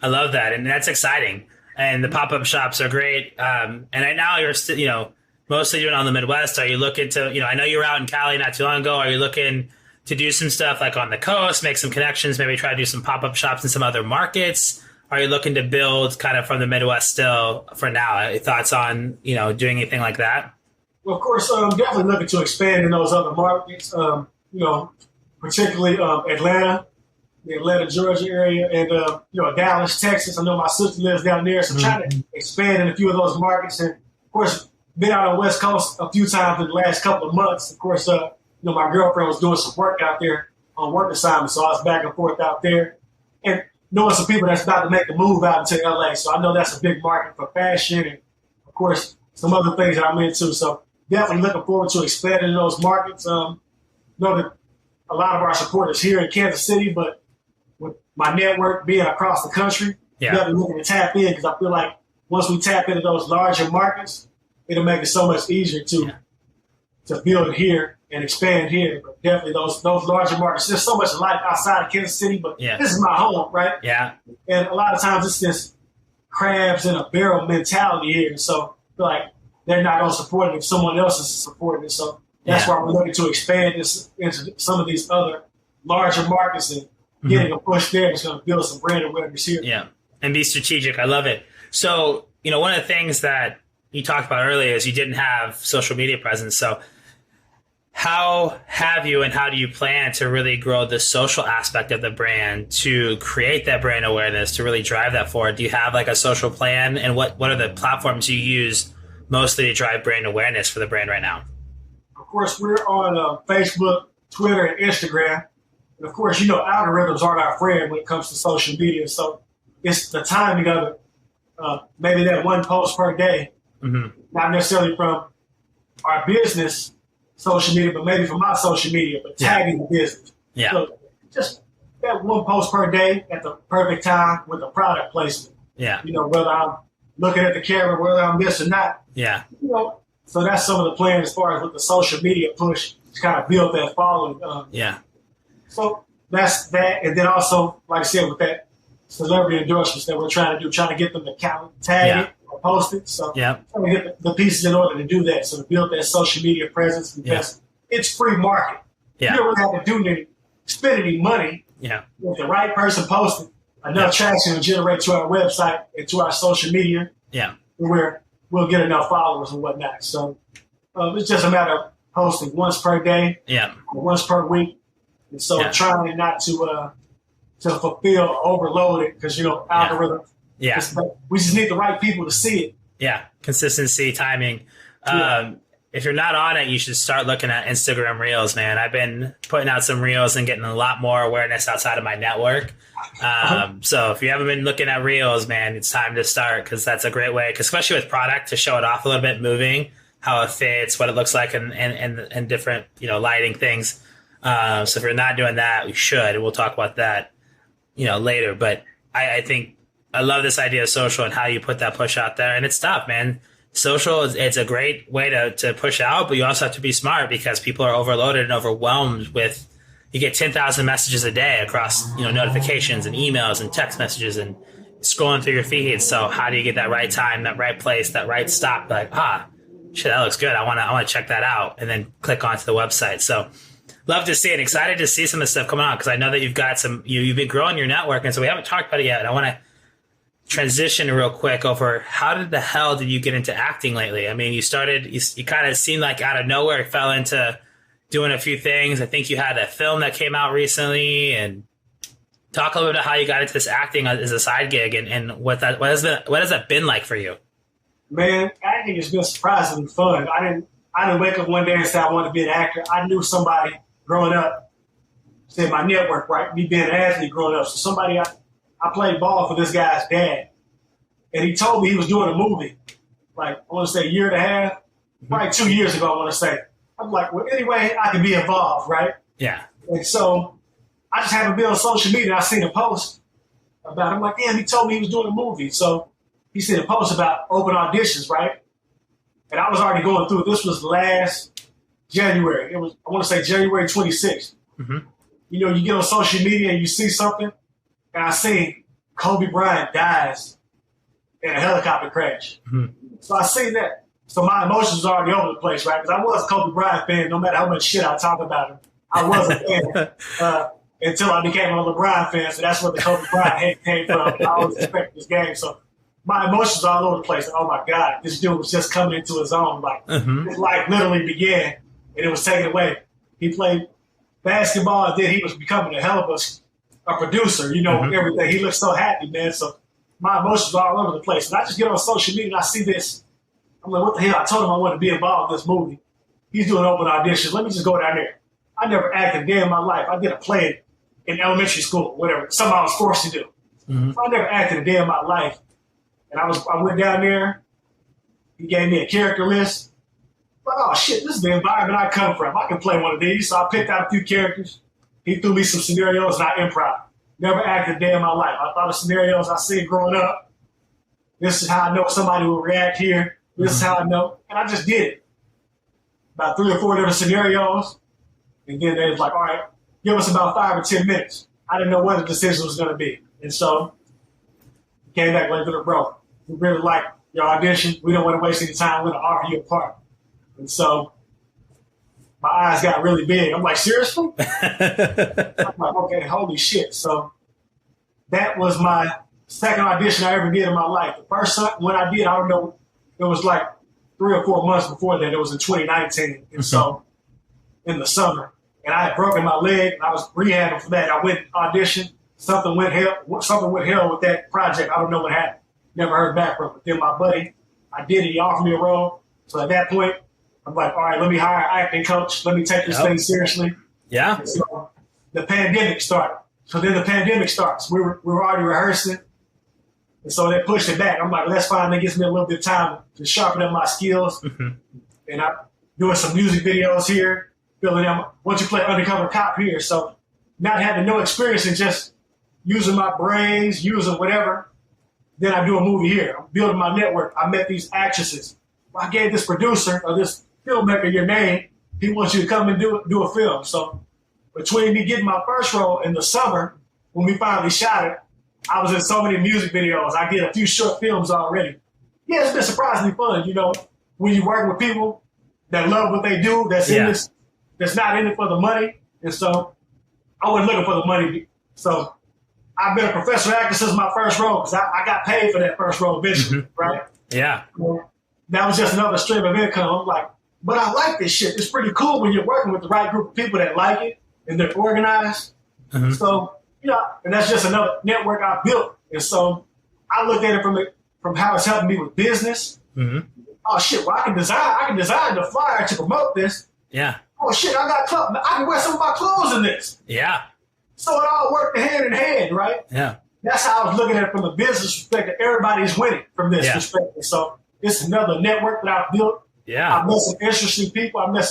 I love that. And that's exciting. And the pop-up shops are great. And right now you're still, mostly doing it on the Midwest. Are you looking to, I know you were out in Cali not too long ago. Are you looking to do some stuff like on the coast, make some connections, maybe try to do some pop-up shops in some other markets? Are you looking to build kind of from the Midwest still for now? Any thoughts on, doing anything like that? Well, of course, definitely looking to expand in those other markets, particularly Atlanta, the Atlanta, Georgia area, and, Dallas, Texas. I know my sister lives down there, so trying to expand in a few of those markets. And, of course, been out on the West Coast a few times in the last couple of months. Of course, my girlfriend was doing some work out there on work assignments, so I was back and forth out there. And knowing some people that's about to make the move out into LA. So I know that's a big market for fashion and, of course, some other things that I'm into. So definitely looking forward to expanding in those markets. The a lot of our supporters here in Kansas City, but with my network being across the country, definitely looking to tap in because I feel like once we tap into those larger markets, it'll make it so much easier to build here and expand here. But definitely those larger markets. There's so much life outside of Kansas City, but this is my home, right? Yeah. And a lot of times it's this crabs in a barrel mentality here. So I feel like they're not going to support it if someone else is supporting it. So that's why we're looking to expand this into some of these other larger markets and getting a push there is going to build some brand awareness here. Yeah, and be strategic. I love it. So, one of the things that you talked about earlier is you didn't have social media presence. So how have you and how do you plan to really grow the social aspect of the brand to create that brand awareness, to really drive that forward? Do you have like a social plan, and what are the platforms you use mostly to drive brand awareness for the brand right now? Of course, we're on Facebook, Twitter, and Instagram. And of course, algorithms aren't our friend when it comes to social media. So it's the timing of it. Maybe that one post per day, not necessarily from our business social media, but maybe from my social media, but tagging the business. Yeah. So just that one post per day at the perfect time with the product placement. Yeah. Whether I'm looking at the camera, whether I'm this or not. Yeah. So that's some of the plan as far as with the social media push to kind of build that following. So that's that. And then also, like I said, with that celebrity endorsements that we're trying to get them to tag it or post it. So trying to get the pieces in order to do that. So to build that social media presence because it's free market. You don't really have to spend any money. If the right person posted, enough traction to generate to our website and to our social media. Where we'll get enough followers and whatnot. So it's just a matter of posting once per day, or once per week. And so trying not to fulfill, overload it because, algorithm. We just need the right people to see it. Yeah. Consistency, timing. If you're not on it, you should start looking at Instagram Reels, man. I've been putting out some Reels and getting a lot more awareness outside of my network. So if you haven't been looking at Reels, man, it's time to start because that's a great way, especially with product, to show it off a little bit, moving, how it fits, what it looks like, and different, lighting things. So if you're not doing that, you should. We'll talk about that, later. But I think I love this idea of social and how you put that push out there. And it's tough, man. Social, it's a great way to push out, but you also have to be smart because people are overloaded and overwhelmed with, you get 10,000 messages a day across, notifications and emails and text messages and scrolling through your feed. So how do you get that right time, that right place, that right stop? Like, shit, that looks good. I want to check that out, and then click onto the website. So love to see it. Excited to see some of the stuff coming on because I know that you've got you've been growing your network, and so we haven't talked about it yet. And I want to transition real quick over how the hell did you get into acting lately? I mean, you kind of seemed like out of nowhere fell into doing a few things. I think you had a film that came out recently, and talk a little bit about how you got into this acting as a side gig and what has that been like for you? Man, acting has been surprisingly fun. I didn't wake up one day and say I wanted to be an actor. I knew somebody growing up, say my network, right? Me being an athlete growing up. So somebody I played ball for this guy's dad, and he told me he was doing a movie, like I want to say a year and a half, probably 2 years ago. I want to say. I'm like, well, anyway, I can be involved, right? Yeah. And so I just happened to be on social media. I seen a post about it. I'm like, damn, he told me he was doing a movie. So he sent a post about open auditions, right? And I was already going through it. This was last January. It was, I want to say January 26th. You get on social media and you see something, and I seen Kobe Bryant dies in a helicopter crash. So I seen that. So my emotions was already over the place, right? Because I was a Kobe Bryant fan, no matter how much shit I talk about him. I was a fan until I became a LeBron fan. So that's where the Kobe Bryant hate came from. I always respect this game. So my emotions were all over the place. Oh my God, this dude was just coming into his own. Like his life literally began and it was taken away. He played basketball and then he was becoming a hell of a producer, everything. He looked so happy, man. So my emotions were all over the place. And I just get on social media and I see this. I'm like, what the hell? I told him I wanted to be involved in this movie. He's doing open auditions. Let me just go down there. I never acted a day in my life. I did a play in elementary school, whatever. Something I was forced to do. So I never acted a day in my life. And I went down there. He gave me a character list. Like, oh shit, this is the environment I come from. I can play one of these. So I picked out a few characters, he threw me some scenarios and I improv. Never acted a day in my life. I thought of scenarios I seen growing up. This is how I know somebody will react here. This is how I know. And I just did it. About 3 or 4 different scenarios. And then they was like, all right, give us about 5 or 10 minutes. I didn't know what the decision was going to be. And so came back like, bro, we really like your audition. We don't want to waste any time. We're going to offer you a part. And so my eyes got really big. I'm like, seriously? I'm like, okay, holy shit. So that was my second audition I ever did in my life. The first one I did, I don't know, it was like 3 or 4 months before that. It was in 2019. And so in the summer, and I had broken my leg. And I was rehabbing for that. I went auditioned. Something went hell with that project. I don't know what happened. Never heard back from it. But then my buddy, I did it. He offered me a role. So at that point, I'm like, all right, let me hire an acting coach. Let me take this thing seriously. Yeah. And so the pandemic started. So then the pandemic starts. We were already rehearsing. And so they pushed it back. I'm like, well, that's fine. That gives me a little bit of time to sharpen up my skills. And I'm doing some music videos here, filling out. Once you play undercover cop here. So not having no experience in just using my brains, using whatever. Then I do a movie here. I'm building my network. I met these actresses. I gave this producer or this filmmaker your name. He wants you to come and do a film. So between me getting my first role in the summer, when we finally shot it, I was in so many music videos. I did a few short films already. Yeah, it's been surprisingly fun. You know, when you work with people that love what they do, that's in this, that's not in it for the money. And so I wasn't looking for the money. So I've been a professional actor since my first role because I got paid for that first role eventually, right? Yeah. Well, that was just another stream of income. I'm like, but I like this shit. It's pretty cool when you're working with the right group of people that like it and they're organized. So, you know, and that's just another network I built. And so I looked at it from how it's helping me with business. Oh shit, well I can design the flyer to promote this. Yeah. Oh shit, I can wear some of my clothes in this. Yeah. So it all worked hand in hand, right? Yeah. That's how I was looking at it from a business perspective. Everybody's winning from this perspective. So it's another network that I built. Yeah. I met some interesting people. I met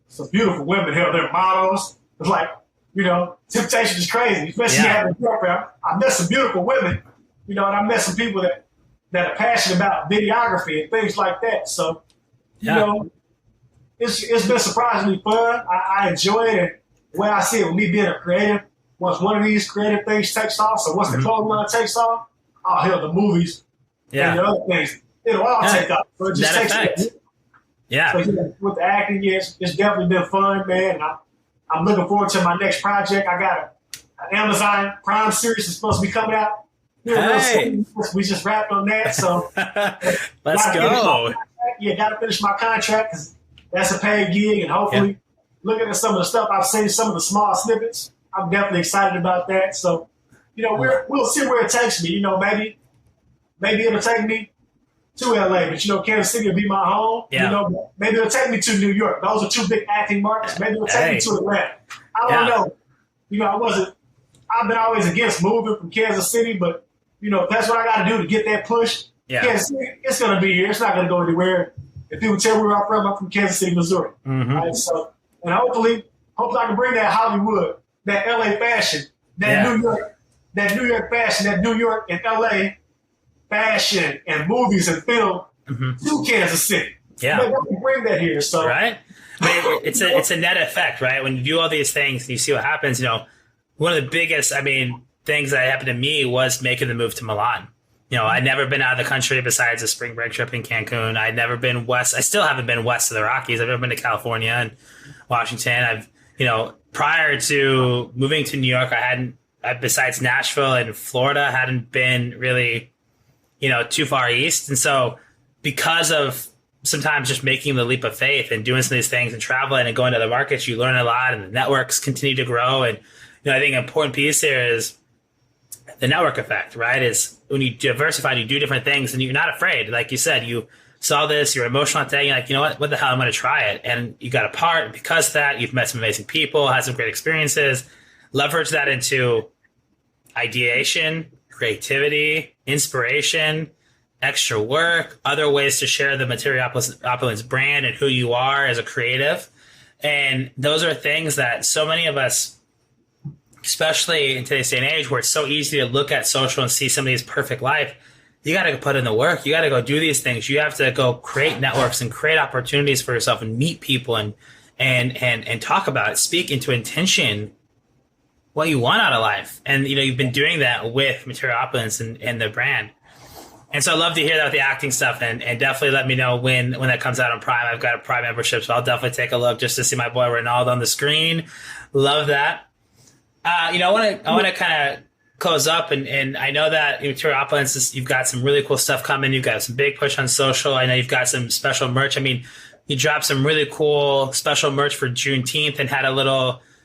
some beautiful women here. They're models. It's like, you know, temptation is crazy, especially having a girlfriend. I met some beautiful women, you know, and I met some people that are passionate about videography and things like that. So, you know, it's been surprisingly fun. I enjoy it. And the way I see it, with me being a creative, once one of these creative things takes off, so once the clothing line takes off, I'll hit the movies and the other things. It'll all take off. So it just takes effect. So with the acting, it's definitely been fun, man. And I'm looking forward to my next project. I got an Amazon Prime series that's supposed to be coming out. We just wrapped on that, so let's go. Got to finish my contract because that's a paid gig, and hopefully, looking at some of the stuff I've seen, some of the small snippets, I'm definitely excited about that. So, you know, we'll see where it takes me. You know, maybe it'll take me to LA, but you know, Kansas City will be my home. You know, maybe it'll take me to New York. Those are 2 big acting markets. Maybe it'll take me to Atlanta. I don't know. You know, I've been always against moving from Kansas City, but you know, if that's what I got to do to get that push, Kansas City, it's going to be here. It's not going to go anywhere. If people tell me where I'm from Kansas City, Missouri. Right? So, and hopefully I can bring that Hollywood, that LA fashion, that New York fashion, that New York and LA fashion and movies and film to Kansas City. Yeah, maybe I can bring that here. So right, I mean, it's a net effect, right? When you do all these things, and you see what happens. You know, one of the biggest, things that happened to me was making the move to Milan. You know, I'd never been out of the country besides a spring break trip in Cancun. I'd never been west. I still haven't been west of the Rockies. I've never been to California and Washington. Prior to moving to New York, besides Nashville and Florida, hadn't been really, too far east. And so because of sometimes just making the leap of faith and doing some of these things and traveling and going to the markets, you learn a lot and the networks continue to grow. And, I think an important piece here is the network effect, right? Is when you diversify, you do different things and you're not afraid. Like you said, you saw this, you're emotional at that, you're like, you know what the hell, I'm going to try it. And you got a part, and because of that, you've met some amazing people, had some great experiences, leverage that into ideation, creativity, inspiration, extra work, other ways to share the Material Opulence brand and who you are as a creative. And those are things that so many of us, especially in today's day and age where it's so easy to look at social and see somebody's perfect life, you got to put in the work. You got to go do these things. You have to go create networks and create opportunities for yourself and meet people and talk about it. Speak into intention what you want out of life. And, you've been doing that with Material Opulence and the brand. And so I love to hear that with the acting stuff, and definitely let me know when that comes out on Prime. I've got a Prime membership, so I'll definitely take a look just to see my boy Renauld on the screen. Love that. I want to kind of close up, and I know that Material Opulence, you've got some really cool stuff coming. You've got some big push on social. I know you've got some special merch. I mean, you dropped some really cool special merch for Juneteenth and had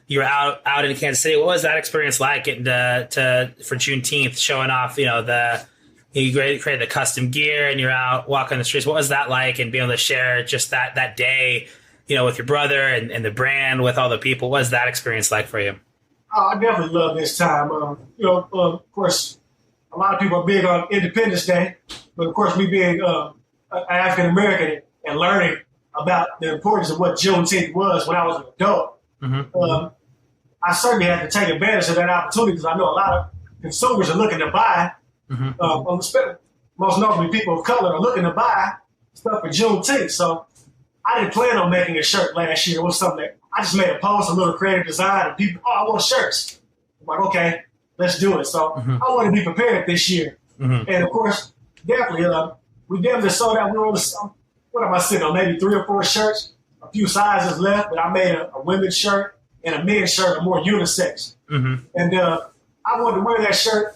you were out in Kansas City. What was that experience like getting for Juneteenth, showing off, you created the custom gear and you're out walking the streets. What was that like, and being able to share just that day, with your brother and the brand with all the people? What was that experience like for you? I definitely love this time. Of course, a lot of people are big on Independence Day, but of course, me being African American and learning about the importance of what Juneteenth was when I was an adult, I certainly had to take advantage of that opportunity because I know a lot of consumers are looking to buy. Most notably, people of color are looking to buy stuff for Juneteenth. So I didn't plan on making a shirt last year. It was something that I just made a post, a little creative design, and people, I want shirts. I'm like, okay, let's do it. So I want to be prepared this year. And of course, definitely, we definitely sold out. We were on what am I sitting on? Maybe 3 or 4 shirts, a few sizes left, but I made a women's shirt and a men's shirt, a more unisex. And I wanted to wear that shirt.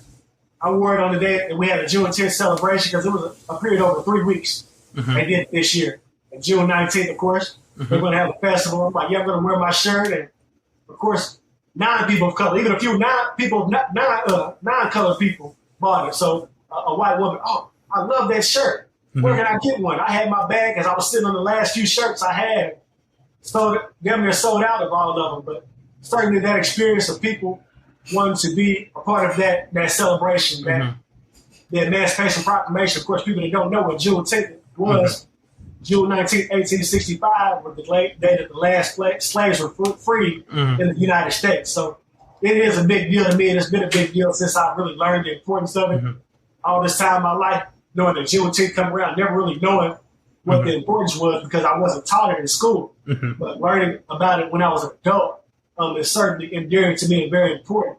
I wore it on the day that we had a Juneteenth celebration because it was a period over 3 weeks. They did it this year. And June 19th, of course, they're going to have a festival. I'm like, yeah, I'm going to wear my shirt. And, of course, 9 people of color, even a few non-colored people bought it. So a white woman, oh, I love that shirt. Where can I get one? I had my bag as I was sitting on the last few shirts I had. Damn near sold out of all of them. But certainly that experience of people wanting to be a part of that celebration, the Emancipation Proclamation. Of course, people that don't know what Juneteenth was, June 19th, 1865 was the day that the last slaves were freed in the United States. So it is a big deal to me, and it's been a big deal since I really learned the importance of it. All this time in my life, knowing that Juneteenth come around, never really knowing what the importance was because I wasn't taught it in school. But learning about it when I was an adult is certainly endearing to me and very important.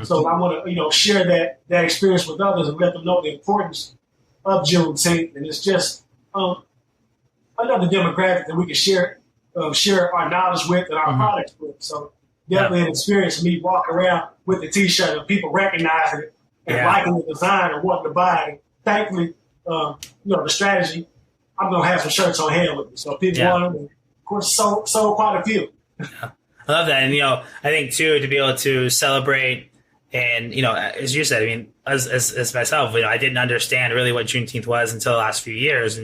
So I want to, share that experience with others and let them know the importance of Juneteenth. And it's just another demographic that we can share our knowledge with and our products with. So definitely an experience for me walking around with the T-shirt and people recognizing it and liking the design and wanting to buy it. And thankfully, the strategy, I'm going to have some shirts on hand with me. So if people want them, and of course, sold quite a few. I love that. And, I think, too, to be able to celebrate and, as you said, I mean, as myself, I didn't understand really what Juneteenth was until the last few years.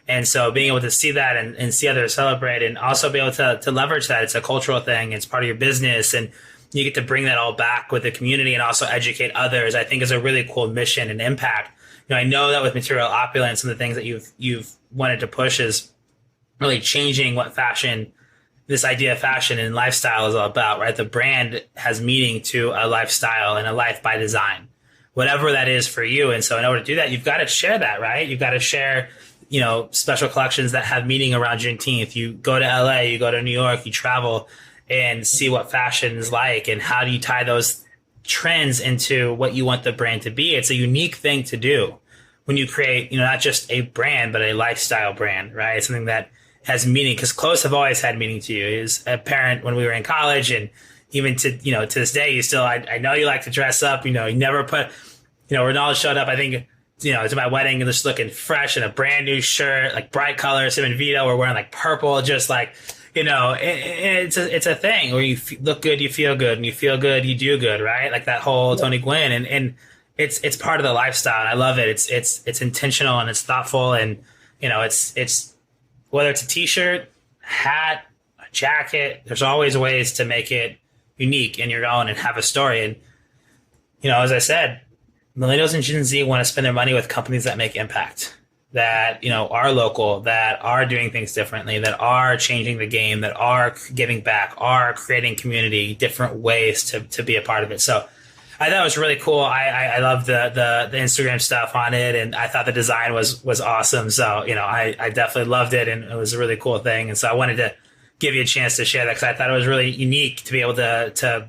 And so being able to see that and see others celebrate and also be able to leverage that, it's a cultural thing. It's part of your business. And you get to bring that all back with the community and also educate others, I think is a really cool mission and impact. I know that with Material Opulence and the things that you've wanted to push is really changing what fashion, this idea of fashion and lifestyle is all about, right? The brand has meaning to a lifestyle and a life by design, whatever that is for you. And so in order to do that, you've got to share that, right? You've got to share, special collections that have meaning around Juneteenth. You go to LA, you go to New York, you travel and see what fashion is like and how do you tie those trends into what you want the brand to be. It's a unique thing to do when you create, not just a brand, but a lifestyle brand, right? It's something that has meaning because clothes have always had meaning to you. As a parent when we were in college and even to this day, you still, I know you like to dress up, you never put, Renauld showed up, I think, to my wedding and just looking fresh in a brand new shirt, like bright colors. Him and Vito were wearing like purple, just like, it's a thing where you look good, you feel good, and you feel good, you do good, right? Like that whole Tony Gwynn, and it's part of the lifestyle. And I love it. It's intentional and it's thoughtful, and it's whether it's a T-shirt, hat, a jacket. There's always ways to make it unique in your own and have a story. And as I said, millennials and Gen Z want to spend their money with companies that make impact. that, are local, that are doing things differently, that are changing the game, that are giving back, are creating community, different ways to be a part of it. So I thought it was really cool. I love the Instagram stuff on it, and I thought the design was awesome. So, I definitely loved it, and it was a really cool thing. And so I wanted to give you a chance to share that because I thought it was really unique to be able to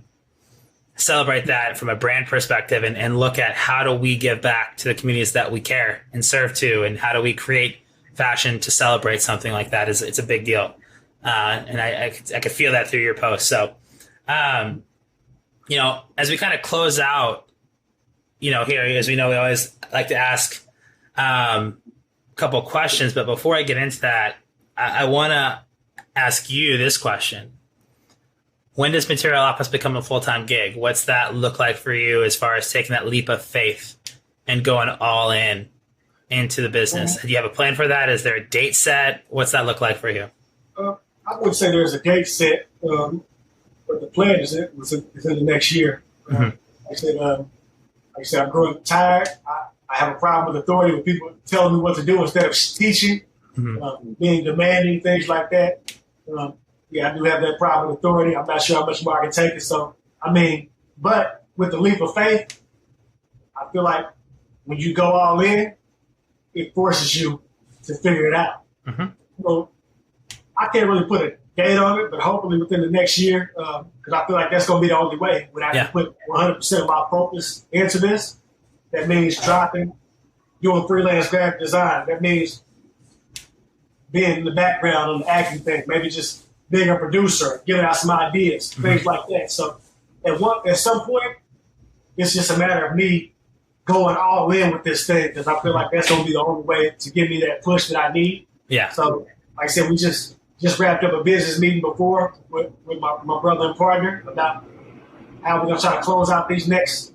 celebrate that from a brand perspective and look at how do we give back to the communities that we care and serve to, and how do we create fashion to celebrate something like that. It's a big deal. And I could feel that through your post. So, as we kind of close out, here, as we know, we always like to ask a couple questions. But before I get into that, I want to ask you this question. When does Material Office become a full-time gig? What's that look like for you as far as taking that leap of faith and going all in into the business? Do you have a plan for that? Is there a date set? What's that look like for you? I would say there's a date set, but the plan is in the next year. Like I said, I'm growing tired. I have a problem with authority, with people telling me what to do instead of teaching, being demanding, things like that. I do have that problem with authority. I'm not sure how much more I can take it. So, but with the leap of faith, I feel like when you go all in, it forces you to figure it out. So I can't really put a date on it, but hopefully within the next year, because I feel like that's going to be the only way. When I can put 100% of my focus into this, that means dropping, doing freelance graphic design. That means being in the background on the acting thing, maybe just being a producer, giving out some ideas, things like that. So at some point, it's just a matter of me going all in with this thing because I feel like that's going to be the only way to give me that push that I need. Yeah. So, like I said, we just wrapped up a business meeting before with my brother and partner about how we're going to try to close out these next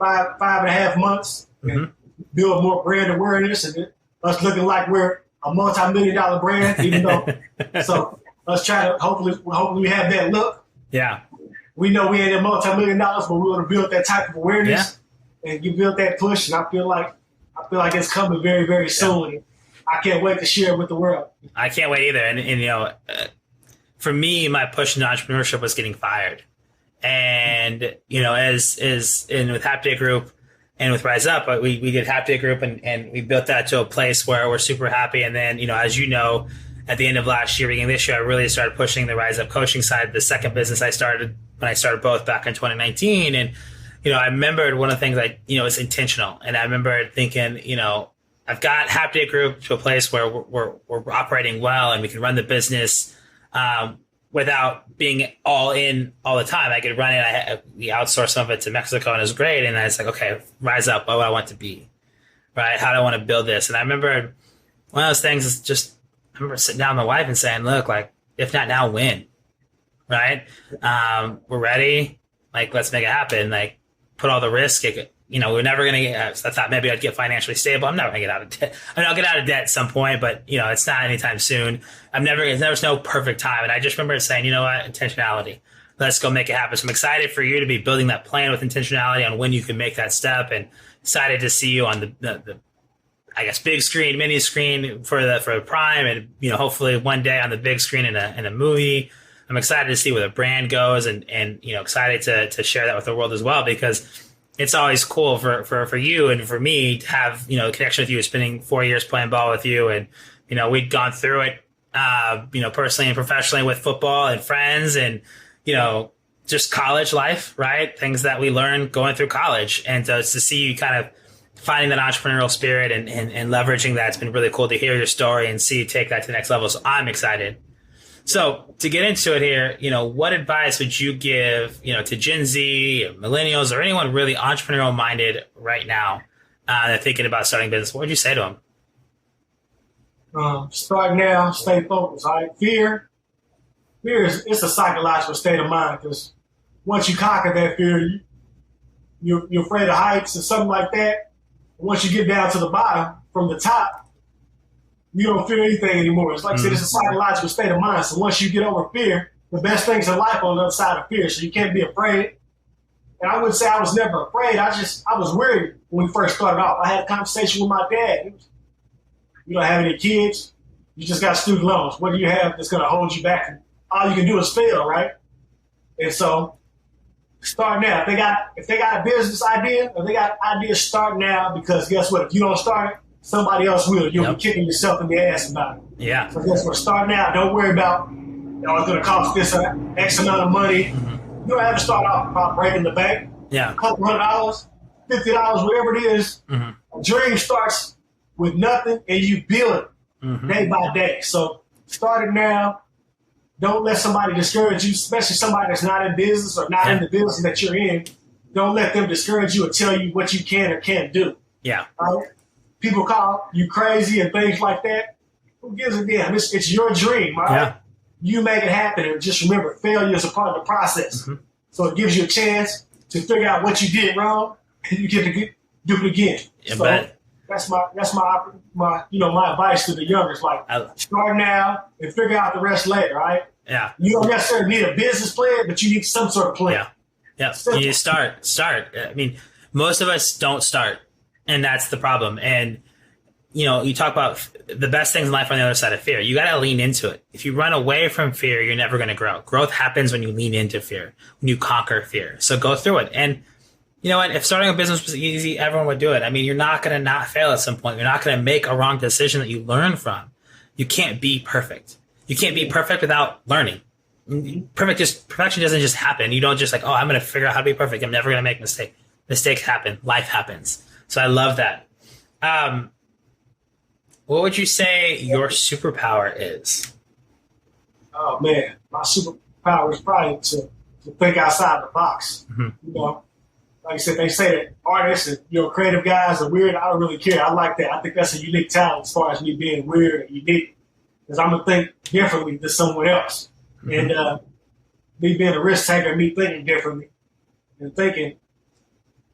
5.5 months and build more brand awareness and us looking like we're a multi-million-dollar brand, even though so us trying to hopefully we have that look. Yeah. We know we ain't a multi-million-dollars, but we want to build that type of awareness and you build that push. And I feel like it's coming very, very soon. And I can't wait to share it with the world. I can't wait either. And for me, my push into entrepreneurship was getting fired. And, as with Half-Day Group and with Rise Up, we did Half-Day Group and we built that to a place where we're super happy. And then, as at the end of last year, beginning of this year, I really started pushing the Rise Up coaching side, the second business I started when I started both back in 2019. And, I remembered one of the things it's intentional. And I remember thinking, I've got Half-Day Group to a place where we're operating well and we can run the business without being all in all the time. I could run it. We outsourced some of it to Mexico and it was great. And I was like, okay, Rise Up, what do I want to be, right? How do I want to build this? And I remember one of those things is just, I remember sitting down with my wife and saying, look, like, if not now, when? Right? We're ready. Like, let's make it happen. Like, put all the risk. We're never going to get, I thought maybe I'd get financially stable. I'm never going to get out of debt. I'll get out of debt at some point, but, it's not anytime soon. There's no perfect time. And I just remember saying, you know what? Intentionality. Let's go make it happen. So I'm excited for you to be building that plan with intentionality on when you can make that step, and excited to see you on the I guess big screen, mini screen for the Prime, and hopefully one day on the big screen in a movie. I'm excited to see where the brand goes, and excited to share that with the world as well, because it's always cool for you and for me to have a connection with you, spending 4 years playing ball with you, and we'd gone through it personally and professionally with football and friends, and just college life, right? Things that we learned going through college, and to see you kind of finding that entrepreneurial spirit and leveraging that. It's been really cool to hear your story and see you take that to the next level. So I'm excited. So to get into it here, what advice would you give, to Gen Z, or millennials, or anyone really entrepreneurial minded right now that thinking about starting business? What would you say to them? Start now, stay focused. All right? Fear it's a psychological state of mind, because once you conquer that fear, you're afraid of heights or something like that. Once you get down to the bottom from the top, you don't feel anything anymore. It's like I said, it's a psychological state of mind. So once you get over fear, the best things in life are on the other side of fear. So you can't be afraid. And I wouldn't say I was never afraid. I was worried when we first started off. I had a conversation with my dad. You don't have any kids. You just got student loans. What do you have that's going to hold you back? All you can do is fail, right? And so start now. If they got a business idea, or they got ideas, start now, because guess what? If you don't start it, somebody else will. You'll be kicking yourself in the ass about it. Yeah. So guess what? Start now. Don't worry about, it's going to cost this X amount of money. You don't have to start off about breaking the bank. Yeah. A couple $100, $50, whatever it is. A dream starts with nothing, and you build it day by day. So start it now. Don't let somebody discourage you, especially somebody that's not in business or not in the business that you're in. Don't let them discourage you or tell you what you can or can't do. Yeah. People call you crazy and things like that. Who gives a damn? It's your dream, right? Yeah. You make it happen, and just remember, failure is a part of the process. So it gives you a chance to figure out what you did wrong, and you get to do it again. Yeah, so that's my advice to the youngers. Like, start now and figure out the rest later, right? Yeah. You don't necessarily need a business plan, but you need some sort of plan. Yeah. You need to start. I mean, most of us don't start, and that's the problem. And you talk about the best things in life on the other side of fear. You got to lean into it. If you run away from fear, you're never going to grow. Growth happens when you lean into fear, when you conquer fear. So go through it. And you know what? If starting a business was easy, everyone would do it. I mean, you're not going to not fail at some point. You're not going to make a wrong decision that you learn from. You can't be perfect. You can't be perfect without learning. Perfection doesn't just happen. You don't just like, I'm going to figure out how to be perfect. I'm never going to make mistakes. Mistakes happen. Life happens. So I love that. What would you say your superpower is? Oh man, my superpower is probably to think outside the box. Like I said, they say that artists and creative guys are weird. I don't really care. I like that. I think that's a unique talent as far as me being weird and unique, because I'm gonna think differently than someone else. And me being a risk taker, me thinking differently and thinking,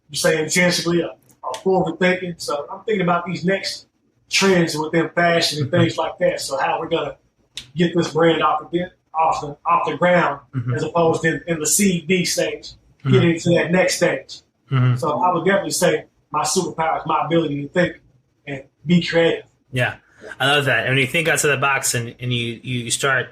you say intentionally, forward thinking. So I'm thinking about these next trends within fashion and things like that. So how we're gonna get this brand off the ground, as opposed to in the CD stage, get into that next stage. So I would definitely say my superpower is my ability to think and be creative. Yeah, I love that. And when you think outside the box and you start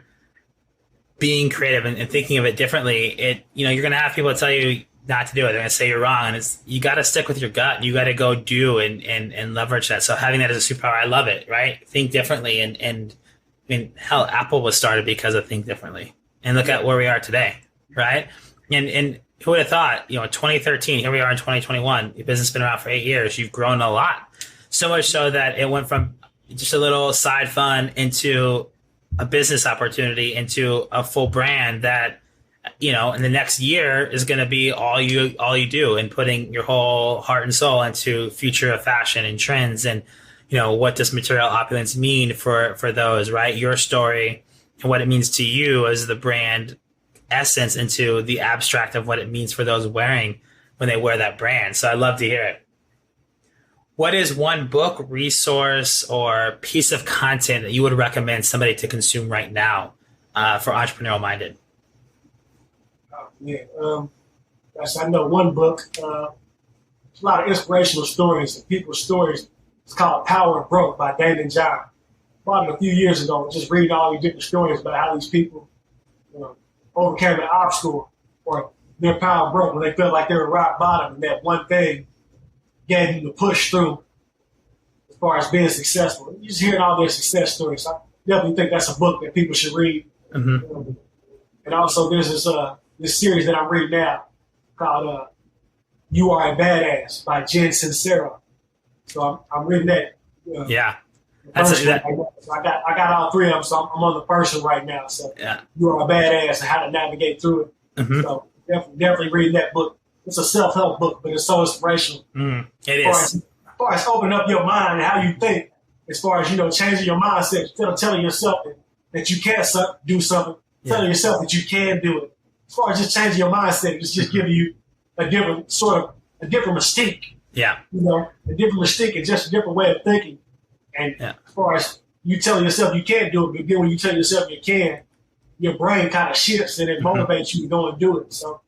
being creative and thinking of it differently, you're gonna have people tell you not to do it. They're going to say you're wrong. And you got to stick with your gut. You got to go do and leverage that. So having that as a superpower, I love it, right? Think differently. And I mean, hell, Apple was started because of think differently. And look at where we are today, right? And who would have thought, 2013, here we are in 2021, your business has been around for 8 years. You've grown a lot. So much so that it went from just a little side fun into a business opportunity, into a full brand that, in the next year is going to be all you do, and putting your whole heart and soul into future of fashion and trends. And, what does material opulence mean for those, right? Your story and what it means to you as the brand essence into the abstract of what it means for those wearing when they wear that brand. So I love to hear it. What is one book, resource, or piece of content that you would recommend somebody to consume right now for entrepreneurial minded? I know one book. There's a lot of inspirational stories and people's stories. It's called Power of Broke by Damon John. Bought it a few years ago, just reading all these different stories about how these people overcame an obstacle or their power broke when they felt like they were rock bottom, and that one thing gave them the push through as far as being successful. You just hearing all their success stories. I definitely think that's a book that people should read. And also there's this series that I'm reading now called You Are a Badass by Jen Sincero. So I'm reading that. I got all three of them, so I'm on the first one right now. So You Are a Badass and how to navigate through it. So definitely reading that book. It's a self-help book, but it's so inspirational. It is. As far as opening up your mind and how you think, as far as, changing your mindset, instead of telling yourself that you can't do something, telling yourself that you can do it. As far as just changing your mindset, it's just giving you a different mystique. Yeah. A different mystique and just a different way of thinking. And as far as you telling yourself you can't do it, but then when you tell yourself you can, your brain kind of shifts and it motivates you to go and do it. So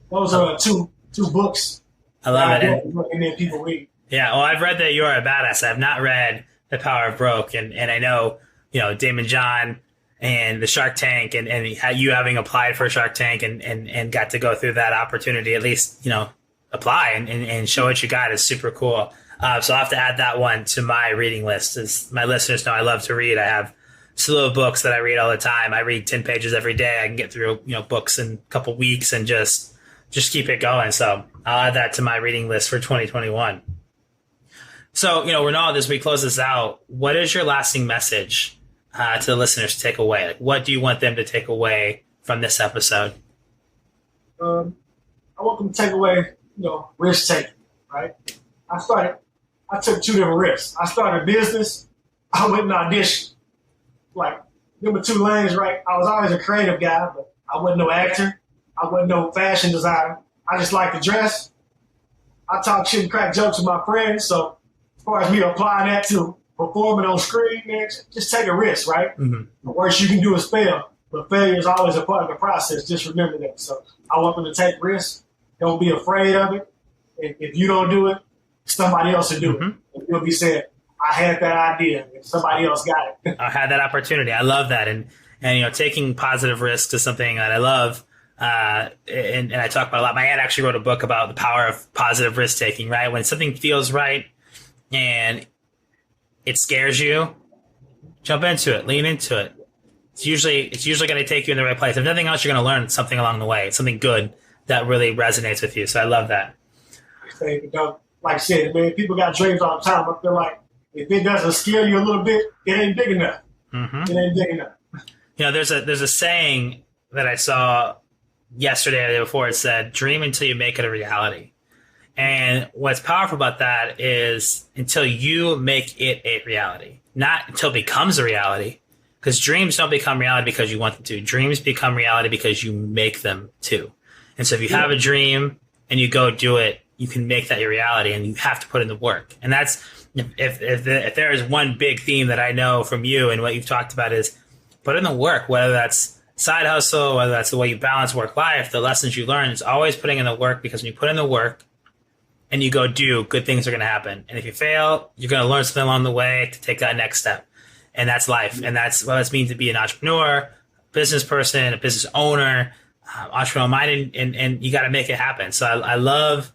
those are two books. I love it. And then people read. Yeah. Well, I've read that You Are a Badass. I have not read The Power of Broke. And I know, Damon John and the Shark Tank and you having applied for Shark Tank and got to go through that opportunity, at least, apply and show what you got is super cool. So I'll have to add that one to my reading list. As my listeners know, I love to read. I have a slew of books that I read all the time. I read 10 pages every day. I can get through, books in a couple weeks and just keep it going. So I'll add that to my reading list for 2021. So, Renauld, as we close this out, what is your lasting message to the listeners to take away? Like, what do you want them to take away from this episode? I want them to take away, risk taking, right? I took 2 different risks. I started a business. I went and auditioned. Like, there were 2 lanes, right? I was always a creative guy, but I wasn't no actor. I wasn't no fashion designer. I just liked to dress. I talk shit and crack jokes with my friends. So as far as me applying that to performing on screen, man, just take a risk, right? Mm-hmm. The worst you can do is fail. But failure is always a part of the process. Just remember that. So I want them to take risks. Don't be afraid of it. If you don't do it, somebody else will do it. And you'll be saying, I had that idea, and somebody else got it. I had that opportunity. I love that. And taking positive risks is something that I love. And I talk about a lot. My aunt actually wrote a book about the power of positive risk taking, right? When something feels right and it scares you, jump into it, lean into it. It's usually going to take you in the right place. If nothing else, you're going to learn something along the way. It's something good that really resonates with you. So I love that. Like I said, man, people got dreams all the time. I feel like if it doesn't scare you a little bit, it ain't big enough. It ain't big enough. There's a saying that I saw yesterday or the day before. It said, dream until you make it a reality. And what's powerful about that is until you make it a reality, not until it becomes a reality. Because dreams don't become reality because you want them to. Dreams become reality because you make them to. And so if you have a dream and you go do it, you can make that your reality, and you have to put in the work. And that's, if there is one big theme that I know from you and what you've talked about is put in the work, whether that's side hustle, whether that's the way you balance work life, the lessons you learn, is always putting in the work, because when you put in the work and you go do, good things are going to happen. And if you fail, you're going to learn something along the way to take that next step. And that's life. And that's what it means to be an entrepreneur, business person, a business owner, entrepreneurial minded, and you got to make it happen. So I love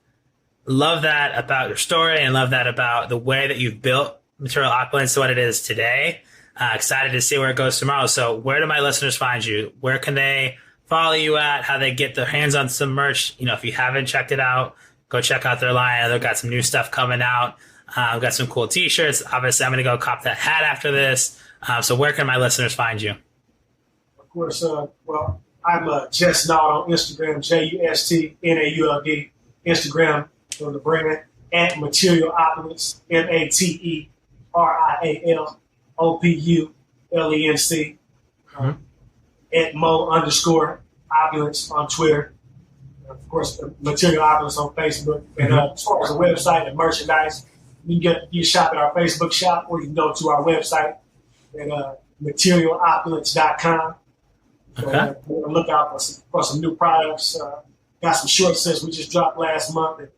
that about your story, and love that about the way that you've built Material Opulence to what it is today. Excited to see where it goes tomorrow. So where do my listeners find you? Where can they follow you at? How they get their hands on some merch? If you haven't checked it out, go check out their line. They've got some new stuff coming out. We've got some cool t-shirts. Obviously, I'm going to go cop that hat after this. So where can my listeners find you? Of course, I'm Just Nauld on Instagram, JUSTNAULD, Instagram. So the brand at Material Opulence, MATERIALOPULENC, at Mo_Opulence on Twitter. Of course, Material Opulence on Facebook. And as far as the website and merchandise, you can shop at our Facebook shop, or you can go to our website at materialopulence.com. So look out for some new products. Got some short sets we just dropped last month. And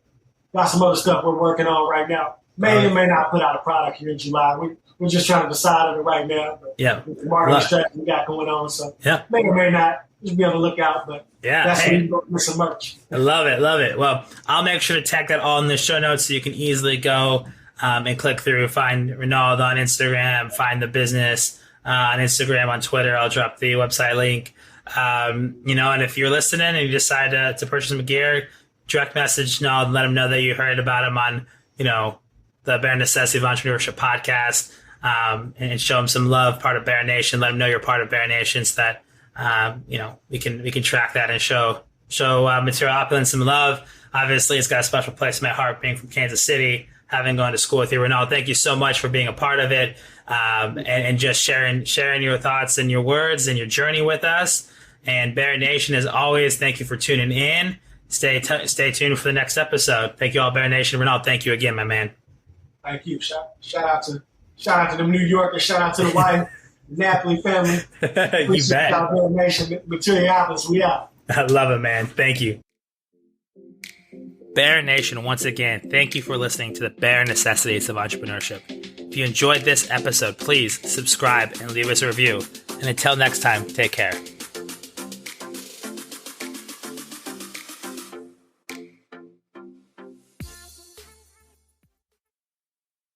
got some other stuff we're working on right now. May or may not put out a product here in July. We're just trying to decide on it right now. But with the marketing strategy we got going on, so may or may not. Just be on the lookout. But that's where you go with some merch. I love it. Well, I'll make sure to tag that all in the show notes so you can easily go and click through, find Renauld on Instagram, find the business on Instagram, on Twitter. I'll drop the website link. And if you're listening and you decide to purchase some gear, direct message Renauld and let him know that you heard about him on, the Bare Necessities of Entrepreneurship podcast, and show him some love, part of Bare Nation. Let him know you're part of Bare Nation, so that, we can track that and show Material Opulence some love. Obviously, it's got a special place in my heart, being from Kansas City, having gone to school with you, Renauld. Thank you so much for being a part of it, and just sharing your thoughts and your words and your journey with us. And Bare Nation, as always, thank you for tuning in. Stay tuned for the next episode. Thank you all, Bare Nation. Renauld, thank you again, my man. Thank you. Shout out to them New Yorkers. Shout out to the wife, Napoli family. You bet. Bare Nation, Material Opulence, we out. I love it, man. Thank you. Bare Nation, once again, thank you for listening to the Bare Necessities of Entrepreneurship. If you enjoyed this episode, please subscribe and leave us a review. And until next time, take care.